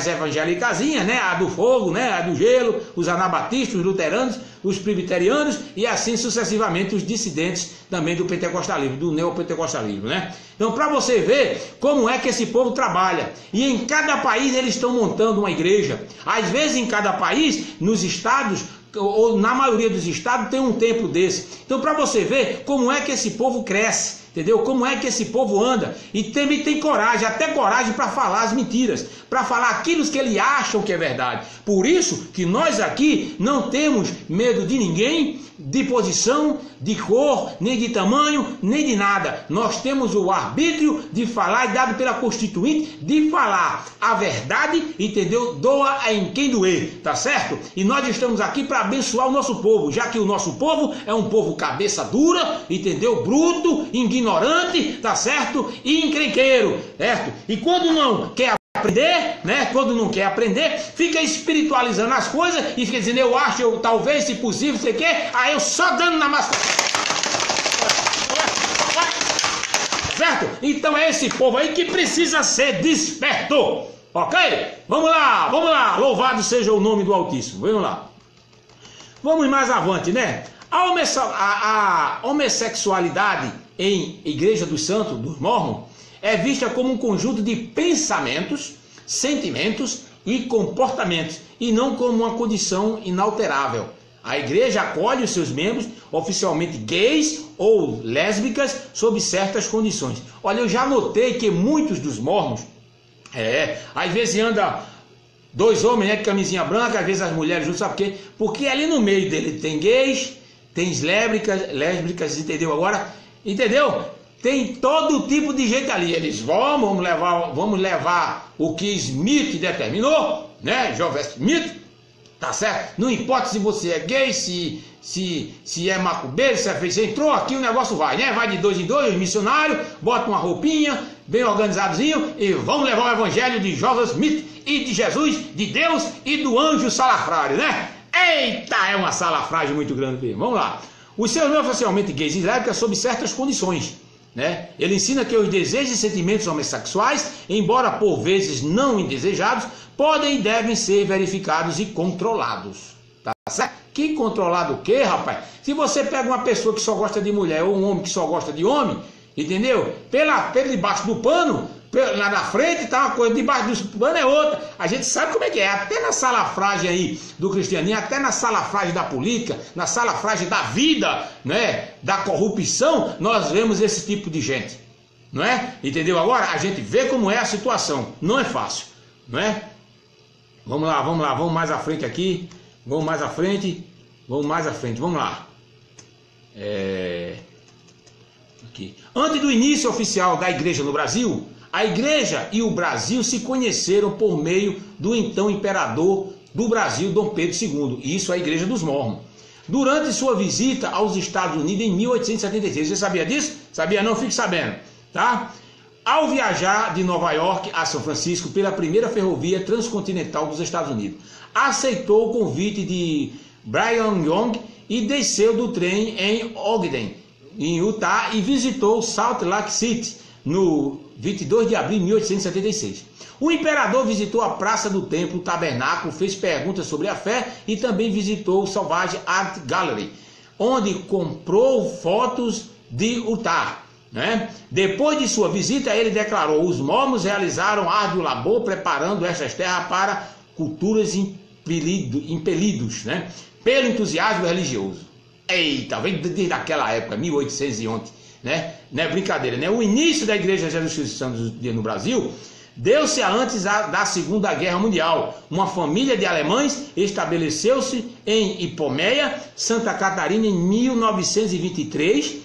evangélicazinhas, né? A do fogo, né? A do gelo, os anabatistas, os luteranos, os presbiterianos e assim sucessivamente os dissidentes também do pentecostalismo, do neopentecostalismo, né? Então, para você ver como é que esse povo trabalha. E em cada país eles estão montando uma igreja. Às vezes em cada país, nos estados, ou na maioria dos estados, tem um templo desse. Então, para você ver como é que esse povo cresce, entendeu? Como é que esse povo anda. E também tem coragem, até coragem para falar as mentiras, para falar aquilo que eles acham que é verdade. Por isso que nós aqui não temos medo de ninguém, de posição, de cor, nem de tamanho, nem de nada. Nós temos o arbítrio de falar, dado pela Constituinte, de falar a verdade, entendeu? Doa em quem doer, tá certo? E nós estamos aqui para abençoar o nosso povo, já que o nosso povo é um povo cabeça dura, entendeu? Bruto, ignorante, tá certo? E encrenqueiro, certo? E quando não quer aprender, né? Quando não quer aprender, fica espiritualizando as coisas e fica dizendo, eu acho, eu talvez, se possível, sei o quê, aí eu só dando na massa. Certo? Então é esse povo aí que precisa ser desperto, ok? Vamos lá, louvado seja o nome do Altíssimo, vamos lá. Vamos mais avante, né? A homossexualidade em Igreja dos Santos, dos Mormons, é vista como um conjunto de pensamentos, sentimentos e comportamentos, e não como uma condição inalterável. A igreja acolhe os seus membros, oficialmente gays ou lésbicas, sob certas condições. Olha, eu já notei que muitos dos mormons, às vezes anda dois homens, né, de camisinha branca, às vezes as mulheres juntas, sabe por quê? Porque ali no meio dele tem gays, tem lésbicas, entendeu agora? Entendeu? Tem todo tipo de gente ali. Eles vamos levar o que Smith determinou, né? Joseph Smith, tá certo? Não importa se você é gay, se é macumbeiro, se é feio, você entrou aqui, o negócio vai, né? Vai de dois em dois, missionário, bota uma roupinha, bem organizadozinho, e vamos levar o evangelho de Joseph Smith e de Jesus, de Deus e do anjo salafrário, né? Eita, é uma salafrário muito grande. Vamos lá. Os seus não oficialmente gays e lésbicas sob certas condições, né? Ele ensina que os desejos e sentimentos homossexuais, embora por vezes não indesejados, podem e devem ser verificados e controlados. Tá certo? Que controlado o quê, rapaz? Se você pega uma pessoa que só gosta de mulher ou um homem que só gosta de homem, entendeu? Pela debaixo do pano, lá na frente tá uma coisa, debaixo do pano é outra. A gente sabe como é que é. Até na salafragem aí do cristianismo, até na salafragem da política, na salafragem da vida, né? Da corrupção, nós vemos esse tipo de gente, não é? Entendeu? Agora a gente vê como é a situação. Não é fácil, não é? Vamos lá, vamos mais à frente aqui. Vamos mais à frente, vamos lá. Aqui. Antes do início oficial da igreja no Brasil, a igreja e o Brasil se conheceram por meio do então imperador do Brasil, Dom Pedro II. E isso é a igreja dos Mormons. Durante sua visita aos Estados Unidos em 1876. Você sabia disso? Sabia não? Fique sabendo, tá? Ao viajar de Nova York a São Francisco pela primeira ferrovia transcontinental dos Estados Unidos, aceitou o convite de Brigham Young e desceu do trem em Ogden, em Utah e visitou Salt Lake City no 22 de abril de 1876. O imperador visitou a Praça do Templo, o Tabernáculo, fez perguntas sobre a fé e também visitou o Salvage Art Gallery, onde comprou fotos de Utah. Depois de sua visita, ele declarou: os mormons realizaram árduo labor preparando estas terras para culturas impelidos pelo entusiasmo religioso. Eita, vem desde aquela época, 1811, não é brincadeira, né? O início da Igreja Jesus Cristo dos Santos dos Dias no Brasil deu-se antes da Segunda Guerra Mundial. Uma família de alemães estabeleceu-se em Ipomeia, Santa Catarina, em 1923,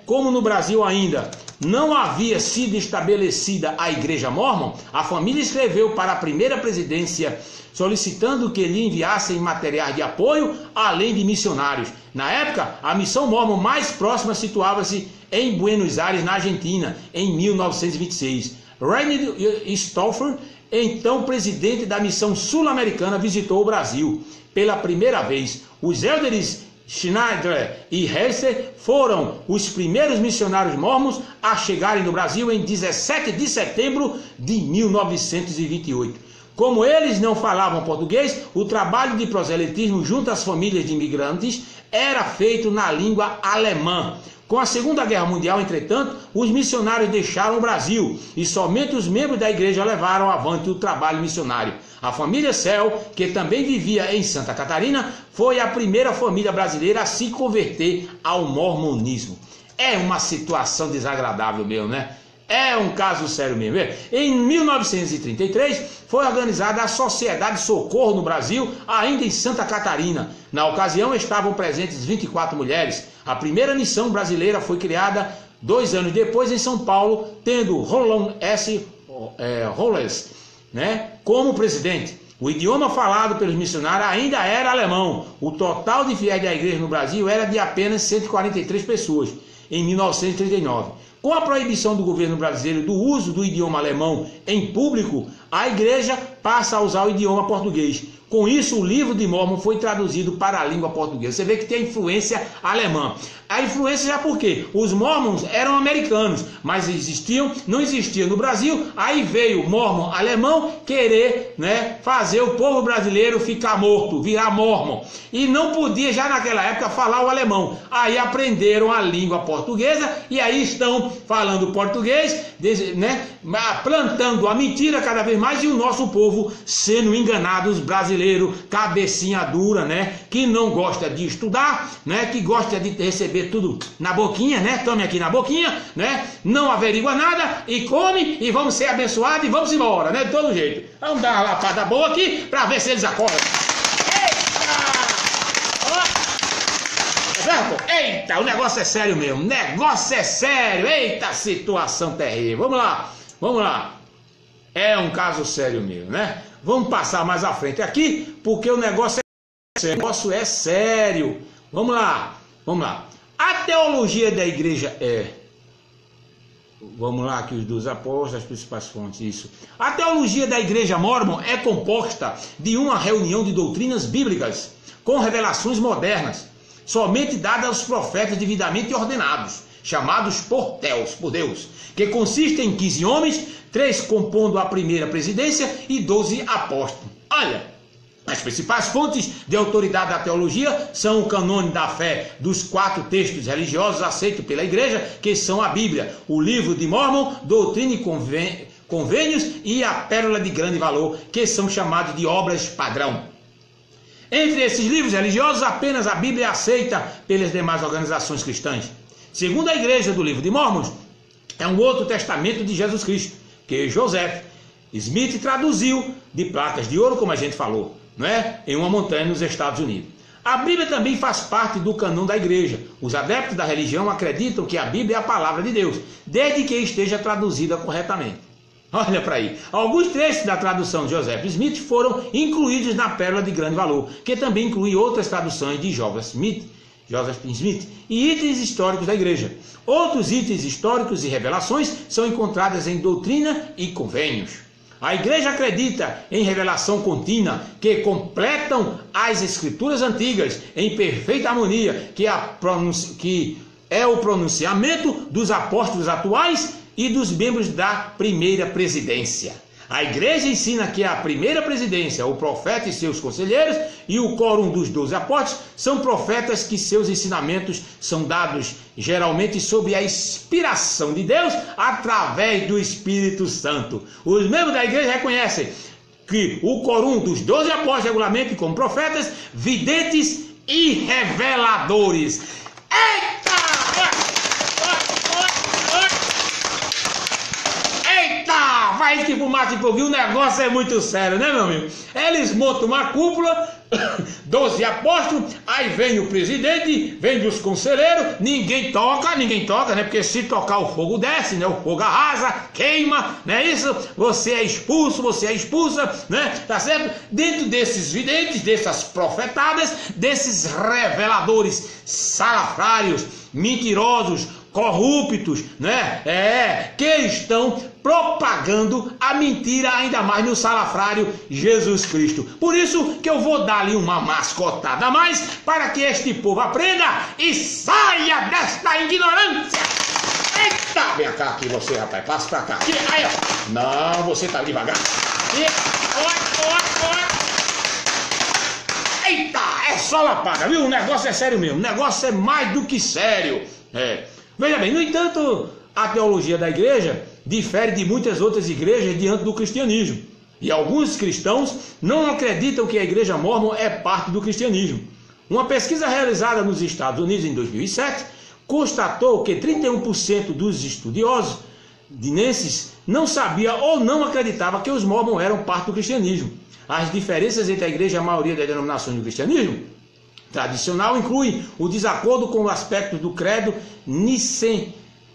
Como no Brasil ainda não havia sido estabelecida a Igreja Mórmon, a família escreveu para a primeira presidência solicitando que lhe enviassem materiais de apoio, além de missionários. Na época, a missão mórmon mais próxima situava-se em Buenos Aires, na Argentina, em 1926. Reinhold Stoffer, então presidente da missão sul-americana, visitou o Brasil pela primeira vez. Os élderes Schneider e Hester foram os primeiros missionários mormons a chegarem no Brasil em 17 de setembro de 1928. Como eles não falavam português, o trabalho de proselitismo junto às famílias de imigrantes era feito na língua alemã. Com a Segunda Guerra Mundial, entretanto, os missionários deixaram o Brasil e somente os membros da igreja levaram avante o trabalho missionário. A família Cell, que também vivia em Santa Catarina, foi a primeira família brasileira a se converter ao mormonismo. É uma situação desagradável mesmo, É um caso sério mesmo. Em 1933, foi organizada a Sociedade Socorro no Brasil, ainda em Santa Catarina. Na ocasião, estavam presentes 24 mulheres. A primeira missão brasileira foi criada 2 anos depois em São Paulo, tendo Roland S. Holles como presidente. O idioma falado pelos missionários ainda era alemão. O total de fiéis da igreja no Brasil era de apenas 143 pessoas, em 1939. Com a proibição do governo brasileiro do uso do idioma alemão em público, a igreja passa a usar o idioma português. Com isso, o livro de Mórmon foi traduzido para a língua portuguesa. Você vê que tem a influência alemã. A influência já por quê? Os Mormons eram americanos, mas não existiam no Brasil. Aí veio o Mormon alemão querer fazer o povo brasileiro ficar morto, virar Mormon. E não podia já naquela época falar o alemão. Aí aprenderam a língua portuguesa e aí estão falando português, plantando a mentira cada vez mais e o nosso povo sendo enganado, os brasileiros, cabecinha dura, que não gosta de estudar, que gosta de receber tudo na boquinha, tome aqui na boquinha, não averigua nada e come e vamos ser abençoados e vamos embora, de todo jeito. Vamos dar uma lapada boa aqui para ver se eles acordam. Eita, o negócio é sério mesmo, negócio é sério, eita, situação terrível. Vamos lá, é um caso sério mesmo, Vamos passar mais à frente aqui, porque o negócio é sério. Vamos lá. A teologia da igreja vamos lá, aqui os dos apóstolos, as principais fontes, isso. A teologia da igreja mórmon é composta de uma reunião de doutrinas bíblicas com revelações modernas, somente dadas aos profetas devidamente ordenados, chamados por Deus, que consistem em 15 homens, 3 compondo a primeira presidência e 12 apóstolos. Olha, as principais fontes de autoridade da teologia são o canônico da fé dos 4 textos religiosos aceitos pela igreja, que são a Bíblia, o livro de Mórmon, Doutrina e Convênios e a Pérola de Grande Valor, que são chamados de obras padrão. Entre esses livros religiosos, apenas a Bíblia é aceita pelas demais organizações cristãs. Segundo a igreja do livro de Mórmon, é um outro testamento de Jesus Cristo, que Joseph Smith traduziu de placas de ouro, como a gente falou, em uma montanha nos Estados Unidos. A Bíblia também faz parte do cânon da igreja. Os adeptos da religião acreditam que a Bíblia é a palavra de Deus, desde que esteja traduzida corretamente. Olha para aí. Alguns trechos da tradução de Joseph Smith foram incluídos na Pérola de Grande Valor, que também inclui outras traduções de Joseph Smith e itens históricos da igreja. Outros itens históricos e revelações são encontrados em Doutrina e Convênios. A igreja acredita em revelação contínua que completam as escrituras antigas em perfeita harmonia, que é o pronunciamento dos apóstolos atuais e dos membros da primeira presidência. A igreja ensina que a primeira presidência, o profeta e seus conselheiros, e o quórum dos 12 apóstolos são profetas que seus ensinamentos são dados geralmente sob a inspiração de Deus através do Espírito Santo. Os membros da igreja reconhecem que o quórum dos 12 apóstolos regularmente como profetas, videntes e reveladores. Eita! Vai que fumaça e fogo, o negócio é muito sério, né, meu amigo? Eles montam uma cúpula, 12 apóstolos, aí vem o presidente, vem os conselheiros, ninguém toca, né? Porque se tocar o fogo desce, né? O fogo arrasa, queima, não é isso? Você é expulsa, né? Tá certo? Dentro desses videntes, dessas profetadas, desses reveladores salafrários, mentirosos, corruptos, né? Que estão propagando a mentira ainda mais no salafrário Jesus Cristo. Por isso que eu vou dar-lhe uma mascotada a mais para que este povo aprenda e saia desta ignorância. Eita! Vem cá aqui você, rapaz, passa pra cá. Aqui, aí, ó. Não, você tá devagar. Aqui, Eita, é só lapada, viu? O negócio é sério mesmo, o negócio é mais do que sério. Veja bem, no entanto, a teologia da igreja difere de muitas outras igrejas diante do cristianismo. E alguns cristãos não acreditam que a igreja mórmon é parte do cristianismo. Uma pesquisa realizada nos Estados Unidos em 2007 constatou que 31% dos estudiosos dinenses não sabia ou não acreditava que os mórmons eram parte do cristianismo. As diferenças entre a igreja e a maioria das denominações do cristianismo tradicional incluem o desacordo com o aspecto do credo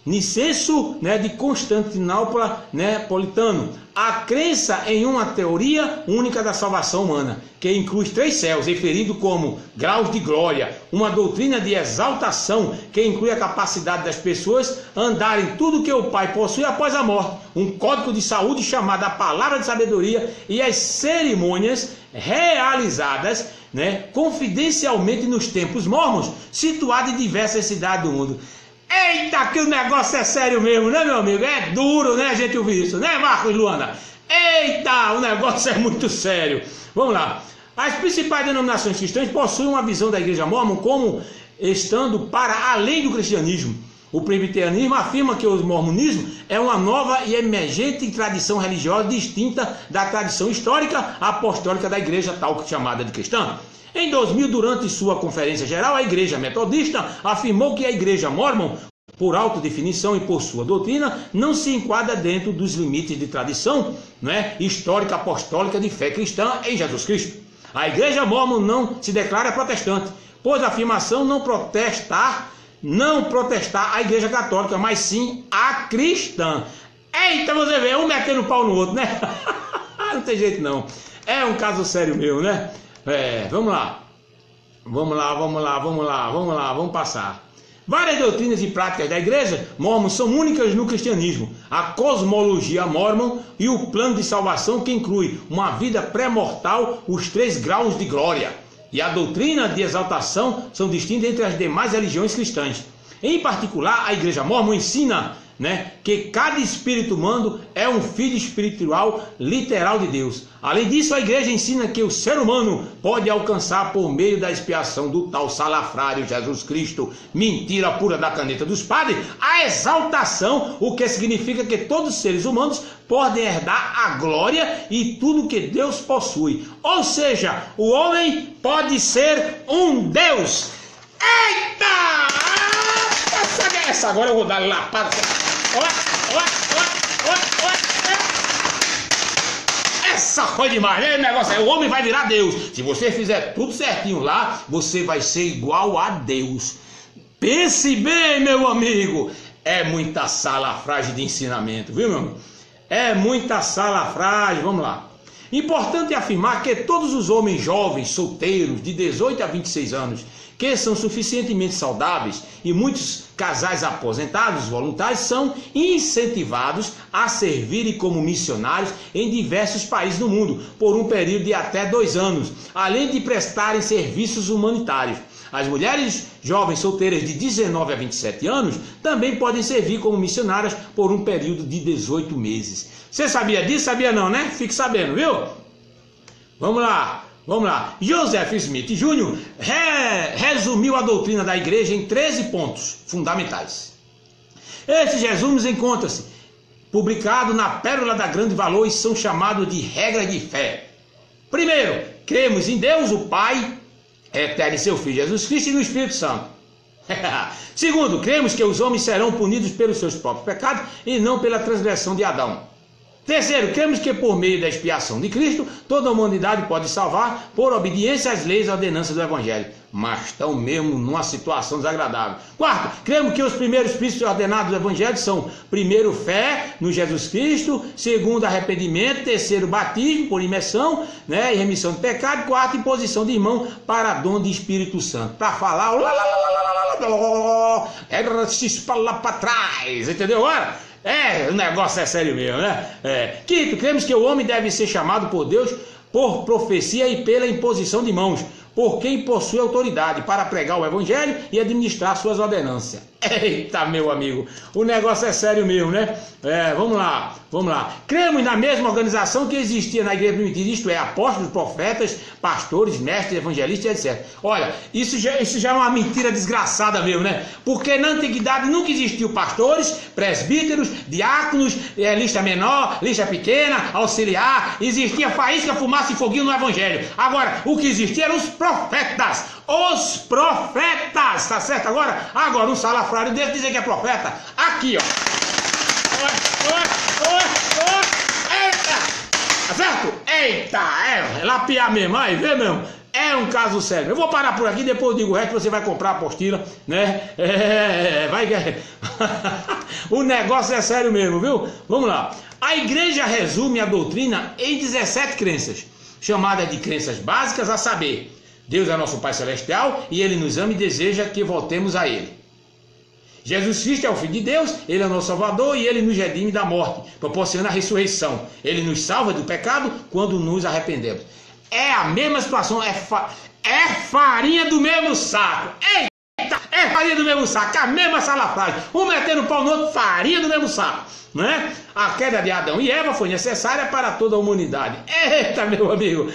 Nicenso, né, de Constantinopla, né, Politano, a crença em uma teoria única da salvação humana, que inclui 3 céus, referido como graus de glória, uma doutrina de exaltação, que inclui a capacidade das pessoas andarem tudo que o Pai possui após a morte, um código de saúde chamado a palavra de sabedoria e as cerimônias realizadas, né, confidencialmente nos templos mórmons, situados em diversas cidades do mundo. Eita, que o negócio é sério mesmo, né, meu amigo? É duro, né, a gente ouvir isso, né, Marcos e Luana? Eita, o negócio é muito sério. Vamos lá. As principais denominações cristãs possuem uma visão da igreja mórmon como estando para além do cristianismo. O presbiterianismo afirma que o mormonismo é uma nova e emergente tradição religiosa distinta da tradição histórica apostólica da igreja tal chamada de cristã. Em 2000, durante sua conferência geral, a Igreja Metodista afirmou que a Igreja Mórmon, por autodefinição e por sua doutrina, não se enquadra dentro dos limites de tradição, né, histórica apostólica de fé cristã em Jesus Cristo. A Igreja Mórmon não se declara protestante, pois a afirmação não protestar a Igreja Católica, mas sim a cristã. Eita, você vê, um metendo pau no outro, né? Não tem jeito não. É um caso sério mesmo, né? Vamos lá. Vamos passar. Várias doutrinas e práticas da igreja mórmon são únicas no cristianismo. A cosmologia mórmon e o plano de salvação, que inclui uma vida pré-mortal, os 3 graus de glória, e a doutrina de exaltação são distintas entre as demais religiões cristãs. Em particular, a igreja mórmon ensina, né, que cada espírito humano é um filho espiritual literal de Deus. Além disso, a igreja ensina que o ser humano pode alcançar por meio da expiação do tal salafrário Jesus Cristo, mentira pura da caneta dos padres, a exaltação, o que significa que todos os seres humanos podem herdar a glória e tudo que Deus possui. Ou seja, o homem pode ser um Deus. Eita! Essa agora eu vou dar lapada. Essa foi demais, né? O negócio é, o homem vai virar Deus. Se você fizer tudo certinho lá, você vai ser igual a Deus. Pense bem, meu amigo. É muita salafragem de ensinamento, viu, meu amigo? É muita salafragem. Vamos lá. Importante afirmar que todos os homens jovens, solteiros, de 18 a 26 anos, que são suficientemente saudáveis, e muitos casais aposentados voluntários são incentivados a servirem como missionários em diversos países do mundo, por um período de até 2 anos, além de prestarem serviços humanitários. As mulheres jovens solteiras de 19 a 27 anos também podem servir como missionárias por um período de 18 meses. Você sabia disso? Sabia não, né? Fique sabendo, viu? Vamos lá. Vamos lá. Joseph Smith Jr. resumiu a doutrina da igreja em 13 pontos fundamentais. Esses resumos encontram-se publicados na Pérola da Grande Valor e são chamados de regra de fé. Primeiro, cremos em Deus, o Pai eterno, e seu Filho Jesus Cristo e no Espírito Santo. Segundo, cremos que os homens serão punidos pelos seus próprios pecados e não pela transgressão de Adão. Terceiro, cremos que por meio da expiação de Cristo, toda a humanidade pode salvar por obediência às leis e ordenanças do Evangelho, mas estão mesmo numa situação desagradável. Quarto, cremos que os primeiros princípios ordenados do Evangelho são: primeiro, fé no Jesus Cristo; segundo, arrependimento; terceiro, batismo por imersão, e remissão de pecado; quarto, imposição de mão para dom de Espírito Santo. Para falar, lá para trás, entendeu agora? O negócio é sério mesmo, né? Quinto, cremos que o homem deve ser chamado por Deus por profecia e pela imposição de mãos, por quem possui autoridade para pregar o Evangelho e administrar suas ordenanças. Eita, meu amigo, o negócio é sério mesmo, né? Vamos lá. Cremos na mesma organização que existia na igreja primitiva, isto é, apóstolos, profetas, pastores, mestres, evangelistas, etc. Olha, isso já é uma mentira desgraçada mesmo, né? Porque na antiguidade nunca existiu pastores, presbíteros, diáconos, lista menor, lista pequena, auxiliar. Existia faísca, fumaça e foguinho no Evangelho. Agora, o que existia eram os profetas. Os profetas, tá certo agora? Agora um salafrário desse dizer que é profeta. Aqui, ó. Eita! Tá certo? Eita! Lapiar mesmo, aí, vê mesmo. É um caso sério. Eu vou parar por aqui, depois eu digo o resto, você vai comprar a apostila, né? O negócio é sério mesmo, viu? Vamos lá. A igreja resume a doutrina em 17 crenças, chamadas de crenças básicas, a saber: Deus é nosso Pai Celestial e Ele nos ama e deseja que voltemos a Ele. Jesus Cristo é o Filho de Deus, Ele é o nosso Salvador e Ele nos redime da morte, proporciona a ressurreição. Ele nos salva do pecado quando nos arrependemos. É a mesma situação, é farinha do mesmo saco. Eita, é farinha do mesmo saco, a mesma salafragem. Um metendo o pau no outro, farinha do mesmo saco. Né? A queda de Adão e Eva foi necessária para toda a humanidade. Eita, meu amigo.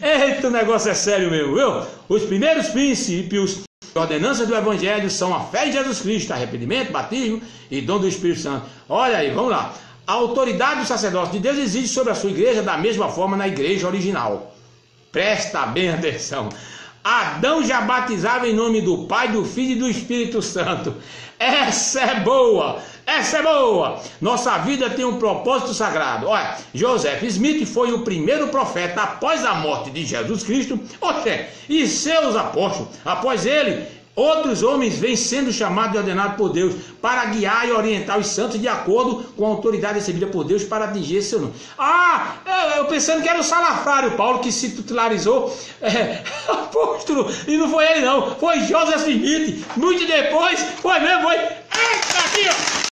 Eita, o negócio é sério mesmo, viu? Os primeiros princípios e ordenanças do Evangelho são a fé em Jesus Cristo, arrependimento, batismo e dom do Espírito Santo. Olha aí, vamos lá. A autoridade do sacerdócio de Deus exige sobre a sua igreja da mesma forma na igreja original. Presta bem atenção. Adão já batizava em nome do Pai, do Filho e do Espírito Santo. Essa é boa! Essa é boa! Nossa vida tem um propósito sagrado. Olha, Joseph Smith foi o primeiro profeta após a morte de Jesus Cristo, e seus apóstolos. Após ele, outros homens vêm sendo chamados e ordenados por Deus para guiar e orientar os santos de acordo com a autoridade recebida por Deus para atingir esse seu nome. Eu pensando que era o salafrário Paulo que se titularizou apóstolo, e não foi ele não, foi Joseph Smith. Muito depois, foi mesmo, foi. Eita, aqui, ó!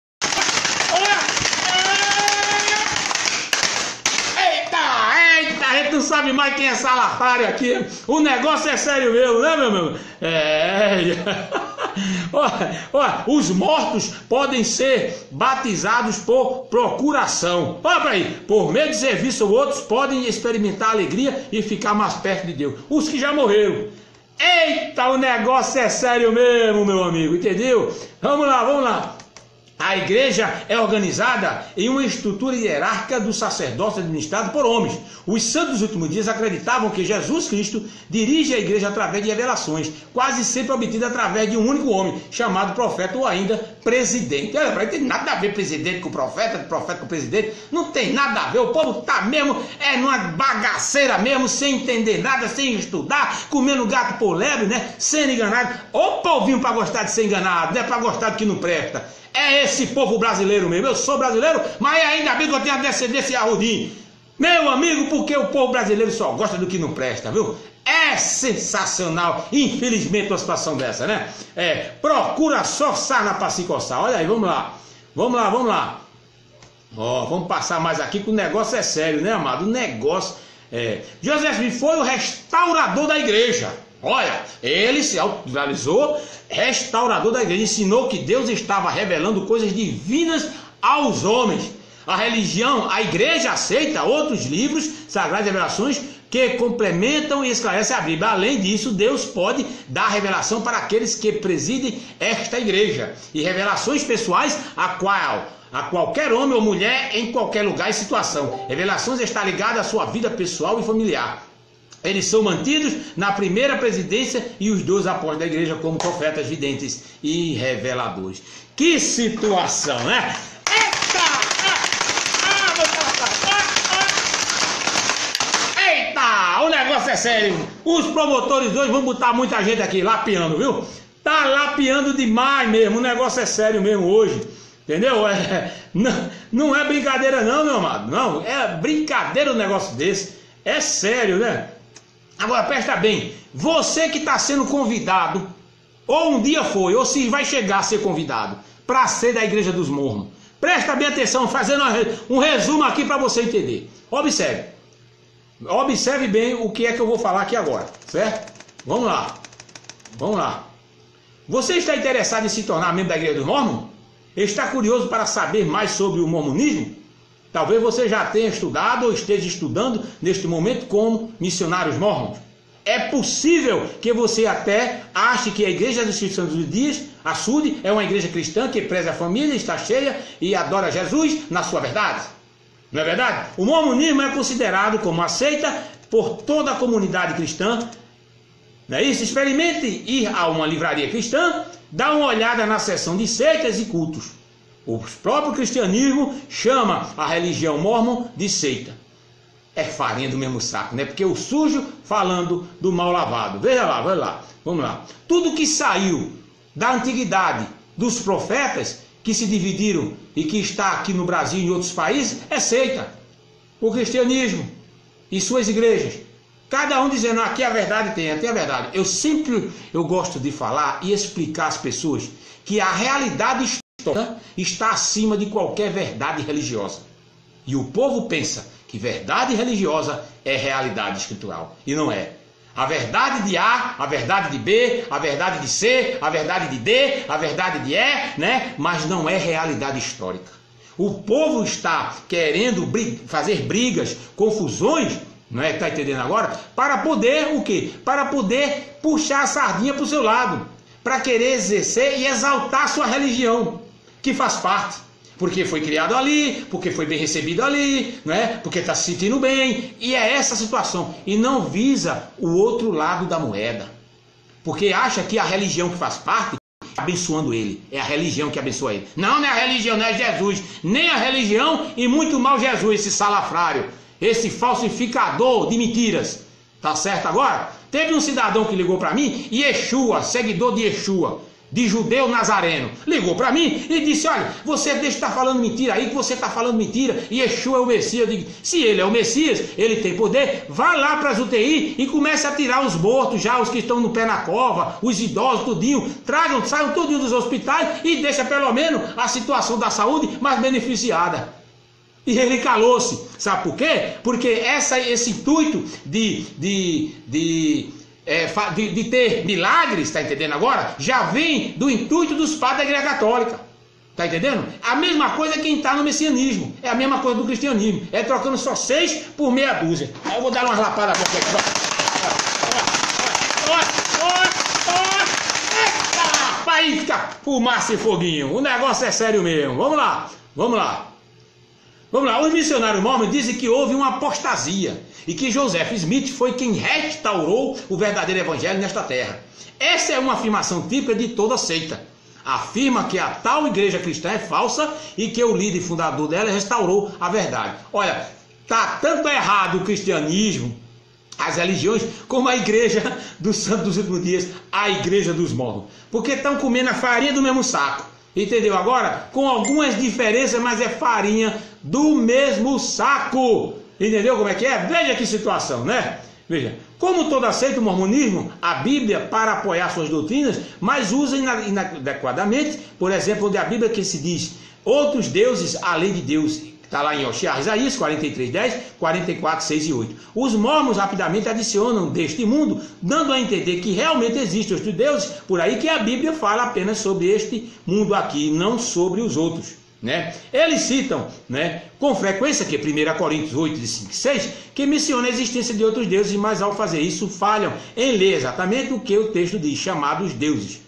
Eita, a gente não sabe mais quem é salafrário aqui. O negócio é sério mesmo, né, meu irmão? Olha, os mortos podem ser batizados por procuração. Olha para aí, por meio de serviço, outros podem experimentar alegria e ficar mais perto de Deus. Os que já morreram. Eita, o negócio é sério mesmo, meu amigo, entendeu? Vamos lá. A igreja é organizada em uma estrutura hierárquica do sacerdócio administrado por homens. Os santos dos últimos dias acreditavam que Jesus Cristo dirige a igreja através de revelações, quase sempre obtidas através de um único homem, chamado profeta ou ainda presidente. Olha, não tem nada a ver presidente com profeta com presidente, não tem nada a ver. O povo está mesmo numa bagaceira mesmo, sem entender nada, sem estudar, comendo gato por lebre, né? Sendo enganado. Ô povinho para gostar de ser enganado, não é para gostar do que não presta. É esse povo brasileiro mesmo. Eu sou brasileiro, mas ainda bem que eu tenho a descendência arrudim. Meu amigo, porque o povo brasileiro só gosta do que não presta, viu? É sensacional, infelizmente, uma situação dessa, né? Procura só sarna para se coçar. Olha aí, vamos lá. Vamos lá. Ó, vamos passar mais aqui, que o negócio é sério, né, amado? O negócio José Smith foi o restaurador da igreja. Olha, ele se autorizou restaurador da igreja. Ensinou que Deus estava revelando coisas divinas aos homens. A religião, a igreja aceita outros livros, sagradas revelações, que complementam e esclarecem a Bíblia. Além disso, Deus pode dar revelação para aqueles que presidem esta igreja. E revelações pessoais a qualquer homem ou mulher em qualquer lugar e situação. Revelações está ligada à sua vida pessoal e familiar. Eles são mantidos na primeira presidência e os 12 apóstolos da igreja como profetas, videntes e reveladores. Que situação, né? Eita! O negócio é sério. Os promotores hoje vão botar muita gente aqui lapiando, viu? Tá lapiando demais mesmo. O negócio é sério mesmo hoje. Entendeu? Não é brincadeira não, meu amado. Não, é brincadeira um negócio desse. É sério, né? Agora, presta bem. Você que está sendo convidado, ou um dia foi, ou se vai chegar a ser convidado, para ser da Igreja dos Mormons. Presta bem atenção, fazendo um resumo aqui para você entender. Observe. Observe bem o que é que eu vou falar aqui agora, certo? Vamos lá. Você está interessado em se tornar membro da Igreja dos Mormons? Está curioso para saber mais sobre o mormonismo? Talvez você já tenha estudado ou esteja estudando neste momento como missionários mormons. É possível que você até ache que a Igreja dos Cristãos dos Dias, a SUD, é uma igreja cristã que preza a família, está cheia e adora Jesus na sua verdade. Não é verdade? O mormonismo é considerado como aceita por toda a comunidade cristã. Não é isso? Experimente ir a uma livraria cristã, dá uma olhada na seção de seitas e cultos. O próprio cristianismo chama a religião mormon de seita. É farinha do mesmo saco, né? Porque o sujo falando do mal lavado. Veja lá, vai lá. Vamos lá. Tudo que saiu da antiguidade dos profetas que se dividiram e que está aqui no Brasil e em outros países é seita. O cristianismo e suas igrejas. Cada um dizendo, aqui a verdade tem a verdade. Eu gosto de falar e explicar às pessoas que a realidade histórica está acima de qualquer verdade religiosa. E o povo pensa que verdade religiosa é realidade escritural. E não é. A verdade de A, a verdade de B, a verdade de C, a verdade de D, a verdade de E, né? Mas não é realidade histórica. O povo está querendo fazer brigas, confusões, não é? Está entendendo agora? Para poder o quê? Para poder puxar a sardinha para o seu lado. Para querer exercer e exaltar sua religião, que faz parte. Porque foi criado ali, porque foi bem recebido ali, não é? Porque está se sentindo bem. E é essa situação. E não visa o outro lado da moeda. Porque acha que a religião que faz parte está abençoando ele. É a religião que abençoa ele. Não é a religião, não é Jesus. Nem a religião e muito mal Jesus, esse salafrário. Esse falsificador de mentiras. Tá certo agora? Teve um cidadão que ligou para mim, Yeshua, seguidor de Yeshua, de judeu nazareno, ligou para mim e disse, olha, você deixa de estar falando mentira aí, que você está falando mentira, e Yeshua é o Messias. Eu digo, se ele é o Messias, ele tem poder, vá lá para as UTI e comece a tirar os mortos já, os que estão no pé na cova, os idosos, tudinho, saiam tudinho dos hospitais e deixa pelo menos a situação da saúde mais beneficiada. E ele calou-se, sabe por quê? Porque esse intuito de ter milagres, está entendendo agora? Já vem do intuito dos padres da Igreja Católica. Está entendendo? A mesma coisa quem está no messianismo. É a mesma coisa do cristianismo. É trocando só 6 por meia dúzia. Aí eu vou dar umas lapadas para você aqui. Aí fica fumaça e foguinho. O negócio é sério mesmo. Vamos lá. Os missionários mormons dizem que houve uma apostasia e que Joseph Smith foi quem restaurou o verdadeiro evangelho nesta terra. Essa é uma afirmação típica de toda seita. Afirma que a tal igreja cristã é falsa e que o líder fundador dela restaurou a verdade. Olha, tá tanto errado o cristianismo, as religiões, como a igreja dos santos dos últimos dias, a igreja dos mormons. Porque estão comendo a farinha do mesmo saco. Entendeu agora? Com algumas diferenças, mas é farinha do mesmo saco. Entendeu como é que é? Veja que situação, né? Veja, como todo aceita o mormonismo, a Bíblia para apoiar suas doutrinas, mas usa inadequadamente, por exemplo, onde a Bíblia que se diz outros deuses além de Deus. Está lá em Isaías 43:10, 44, 6 e 8. Os mormons rapidamente adicionam deste mundo, dando a entender que realmente existem outros deuses, por aí que a Bíblia fala apenas sobre este mundo aqui, não sobre os outros. Né? Eles citam, né, com frequência, que 1 Coríntios 8, de 5 e 6, que menciona a existência de outros deuses, mas ao fazer isso falham em ler exatamente o que o texto diz, chamados deuses.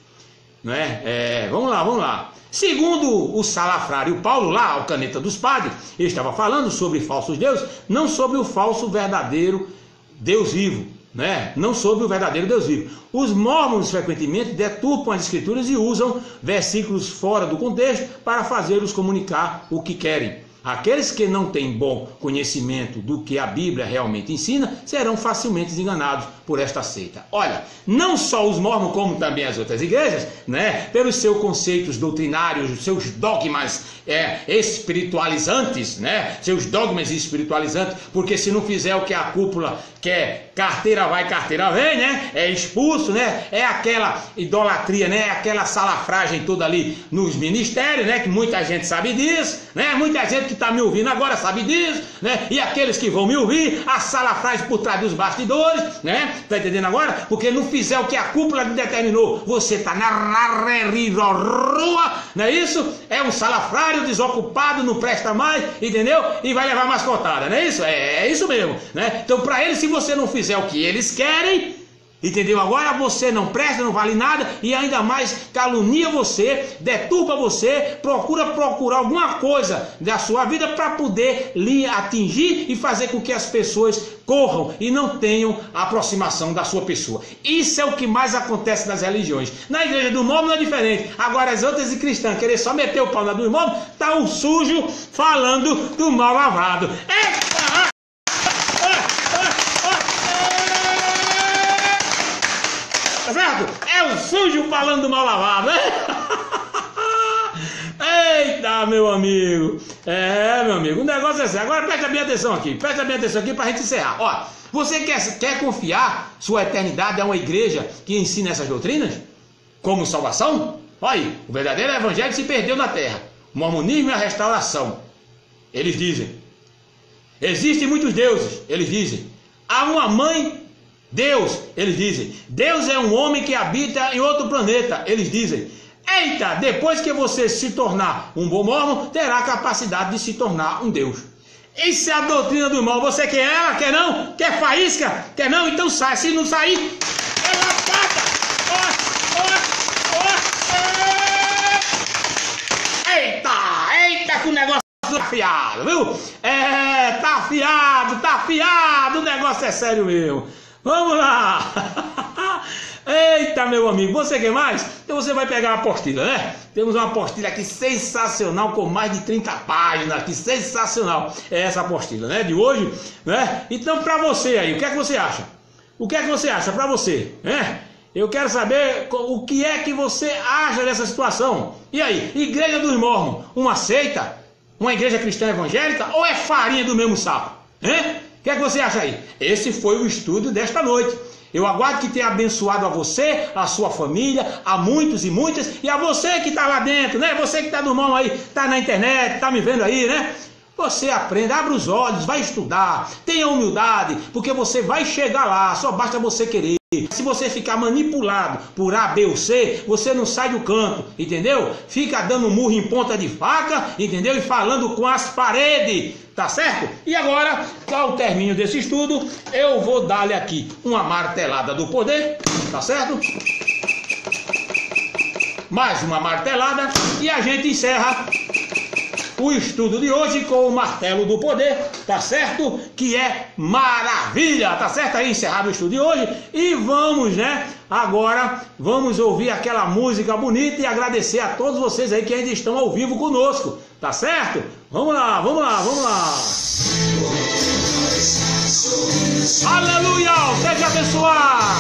Né? Vamos lá. Segundo o salafrário Paulo, lá, o Caneta dos Padres, ele estava falando sobre falsos deuses, não sobre o falso verdadeiro Deus vivo, né? Não sobre o verdadeiro Deus vivo. Os mormons frequentemente deturpam as escrituras e usam versículos fora do contexto para fazê-los comunicar o que querem. Aqueles que não têm bom conhecimento do que a Bíblia realmente ensina serão facilmente enganados por esta seita. Olha, não só os mormons, como também as outras igrejas, né, pelos seus conceitos doutrinários, seus dogmas espiritualizantes, né, seus dogmas espiritualizantes, porque se não fizer o que a cúpula quer, carteira vai, carteira vem, né, é expulso, né, é aquela idolatria, né, aquela salafragem toda ali nos ministérios, né, que muita gente sabe disso, né, muita gente que está me ouvindo agora sabe disso, né, e aqueles que vão me ouvir, a salafragem por trás dos bastidores, né, tá entendendo agora? Porque não fizer o que a cúpula determinou, você tá na rua, não é isso? É um salafrário desocupado, não presta mais, entendeu? E vai levar mascotada, não é isso? É isso mesmo, né? Então, para eles, se você não fizer o que eles querem, entendeu? Agora você não presta, não vale nada e ainda mais calunia você, deturpa você, procurar alguma coisa da sua vida para poder lhe atingir e fazer com que as pessoas corram e não tenham aproximação da sua pessoa. Isso é o que mais acontece nas religiões. Na igreja do mormon não é diferente. Agora as outras e cristãs querer só meter o pau na do mormon, tá o sujo falando do mal lavado. Tá certo? É o sujo falando mal lavado, né? Eita, meu amigo. Meu amigo, o negócio é assim. Agora presta bem atenção aqui pra gente encerrar. Ó, você quer confiar sua eternidade a uma igreja que ensina essas doutrinas? Como salvação? Olha aí, o verdadeiro evangelho se perdeu na terra. O mormonismo e a restauração. Eles dizem. Existem muitos deuses. Eles dizem. Há uma mãe Deus, eles dizem. Deus é um homem que habita em outro planeta, eles dizem. Eita, depois que você se tornar um bom mormon, terá a capacidade de se tornar um Deus. Isso é a doutrina do irmão. Você quer ela? Quer não? Quer faísca? Quer não? Então sai. Se não sair, ela pata. Eita, que o negócio tá afiado, viu? Tá afiado, o negócio é sério mesmo. Vamos lá! Eita, meu amigo, você quer mais? Então você vai pegar a apostila, né? Temos uma apostila aqui sensacional, com mais de 30 páginas aqui, sensacional. É essa apostila, né? De hoje, né? Então, pra você aí, o que é que você acha? O que é que você acha pra você, né? Eu quero saber o que é que você acha dessa situação. E aí, Igreja dos Mormons, uma seita? Uma igreja cristã evangélica? Ou é farinha do mesmo saco? Hein? O que é que você acha aí? Esse foi o estudo desta noite. Eu aguardo que tenha abençoado a você, a sua família, a muitos e muitas, e a você que está lá dentro, né? Você que está no mão aí, está na internet, está me vendo aí, né? Você aprenda, abra os olhos, vai estudar, tenha humildade, porque você vai chegar lá, só basta você querer. Se você ficar manipulado por A, B ou C, você não sai do canto, entendeu? Fica dando murro em ponta de faca, entendeu? E falando com as paredes, tá certo? E agora, ao término desse estudo, eu vou dar-lhe aqui uma martelada do poder, tá certo? Mais uma martelada e a gente encerra o estudo de hoje com o martelo do poder, tá certo? Que é maravilha, tá certo? Aí encerrado o estudo de hoje e vamos, né? Agora vamos ouvir aquela música bonita e agradecer a todos vocês aí que ainda estão ao vivo conosco, tá certo? Vamos lá, vamos lá, vamos lá. Aleluia, seja abençoado.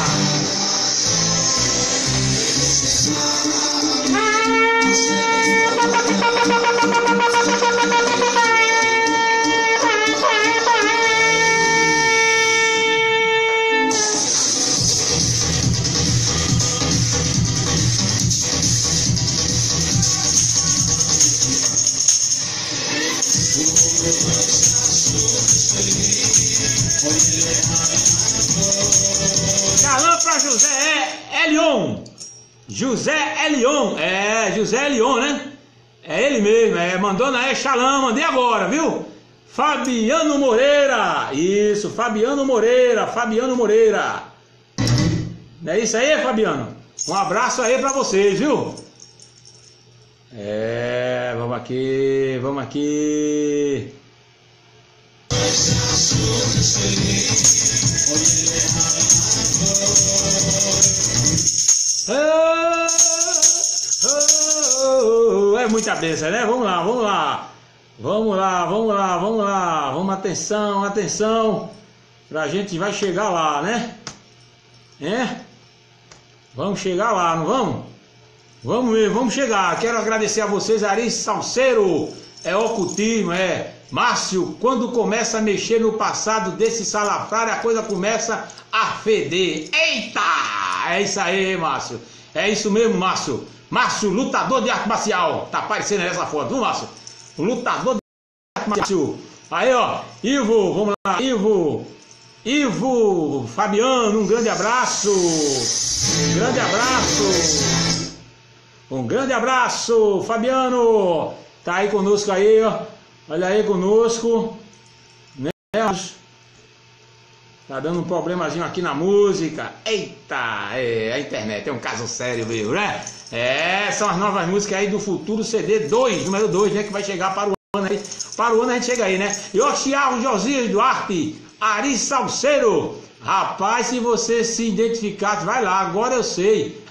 Shalom para José Elion. José Elion, José Elion, né? É ele mesmo, mandou na Shalom, mandei agora, viu? Fabiano Moreira, isso, Fabiano Moreira. Não é isso aí, Fabiano? Um abraço aí pra vocês, viu? Vamos aqui. É muita bênção, né? Vamos lá. Vamos, atenção. Pra gente vai chegar lá, né? Vamos chegar lá, não vamos? Vamos chegar. Quero agradecer a vocês, Ari Salceiro, ocultismo, Márcio, quando começa a mexer no passado desse salafrário, a coisa começa a feder. Eita! É isso aí, Márcio. É isso mesmo, Márcio. Márcio, lutador de arte marcial. Tá aparecendo nessa foto, viu, Márcio? Lutador de arte marcial. Aí, ó. Ivo, vamos lá. Ivo, Fabiano, um grande abraço. Um grande abraço, Fabiano. Tá aí conosco aí, ó. Olha aí conosco. Né? Tá dando um problemazinho aqui na música. Eita, a internet é um caso sério mesmo, né? São as novas músicas aí do Futuro CD 2, número 2, né? Que vai chegar para o ano aí. Para o ano a gente chega aí, né? Yoshiao Josias Duarte, Ari Salceiro. Rapaz, se você se identificar, vai lá, agora eu sei.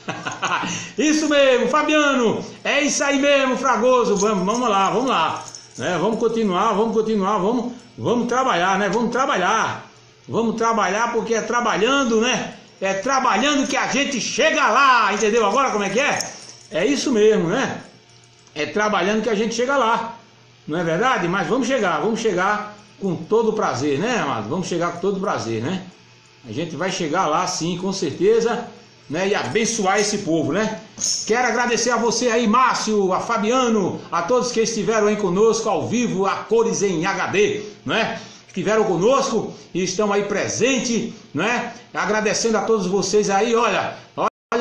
Isso mesmo, Fabiano. É isso aí mesmo, Fragoso. Vamos lá. Né? Vamos continuar, vamos trabalhar, né? Vamos trabalhar porque é trabalhando, né? É trabalhando que a gente chega lá, entendeu? Agora como é que é? É isso mesmo, né? É trabalhando que a gente chega lá, não é verdade? Mas vamos chegar com todo prazer, né, amado? Vamos chegar com todo prazer, né? A gente vai chegar lá sim, com certeza, né? E abençoar esse povo, né? Quero agradecer a você aí, Márcio, a Fabiano, a todos que estiveram aí conosco ao vivo, a cores em HD, né? Estiveram conosco e estão aí presentes, né? Agradecendo a todos vocês aí, olha,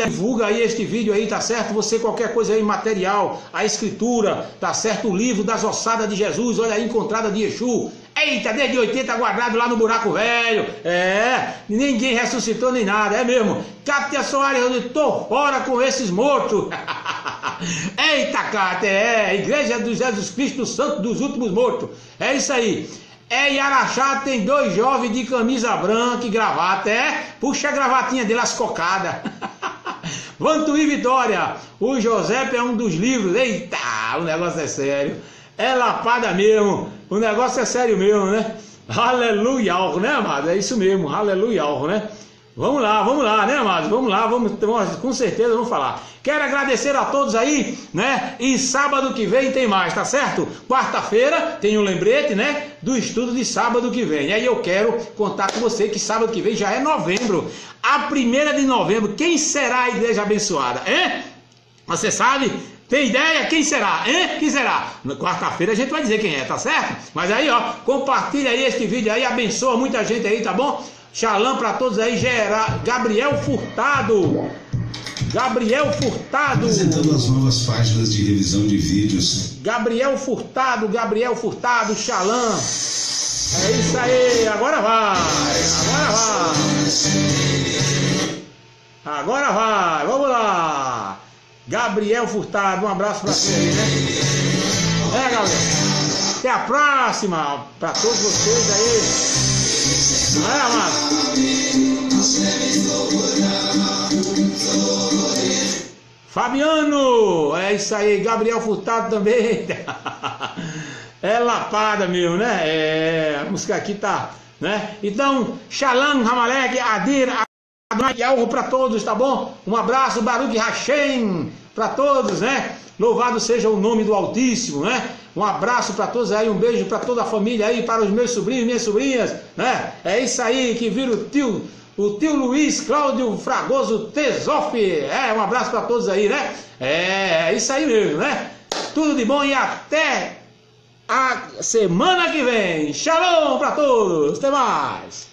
divulga aí este vídeo aí, tá certo? Você, qualquer coisa aí, material, a escritura, tá certo? O livro das ossadas de Jesus, olha aí, encontrada de Exu. Eita, desde 80 guardado lá no buraco velho. Ninguém ressuscitou nem nada, é mesmo. Cátia Soares, eu tô fora com esses mortos. Eita, Cátia, Igreja do Jesus Cristo Santo dos Últimos Mortos. É isso aí. Em Araxá tem 2 jovens de camisa branca e gravata, puxa a gravatinha dele, as cocadas. Vantuí Vitória, o José é um dos livros. Eita, o negócio é sério. É lapada mesmo, o negócio é sério mesmo, né? Aleluia, né, amado? É isso mesmo, aleluia, né? Vamos lá, né, amado? Vamos lá, com certeza vamos falar. Quero agradecer a todos aí, né? E sábado que vem tem mais, tá certo? Quarta-feira tem um lembrete, né? Do estudo de sábado que vem. E aí eu quero contar com você que sábado que vem já é novembro. A 1ª de novembro, quem será a igreja abençoada? Você sabe? Tem ideia? Quem será? Quem será? Na quarta-feira a gente vai dizer quem é, tá certo? Mas aí, ó, compartilha aí este vídeo aí, abençoa muita gente aí, tá bom? Shalom para todos aí, Gabriel Furtado. Apresentando as novas páginas de revisão de vídeos. Gabriel Furtado, Shalom. É isso aí, agora vai, vamos lá. Gabriel Furtado, um abraço para você aí, né? Gabriel. Até a próxima, para todos vocês aí. Amado? Fabiano, é isso aí, Gabriel Furtado também. É lapada mesmo, né? A música aqui tá, né? Então, Shalom, Hamalek, Adir, Adonai, para todos, tá bom? Um abraço, Baruch Hashem, para todos, né? Louvado seja o nome do Altíssimo, né? Um abraço para todos aí, um beijo para toda a família aí, para os meus sobrinhos e minhas sobrinhas, né? É isso aí, que vira o tio Luiz Cláudio Fragoso Tesof. Um abraço para todos aí, né? É isso aí mesmo, né? Tudo de bom e até a semana que vem. Shalom para todos, até mais.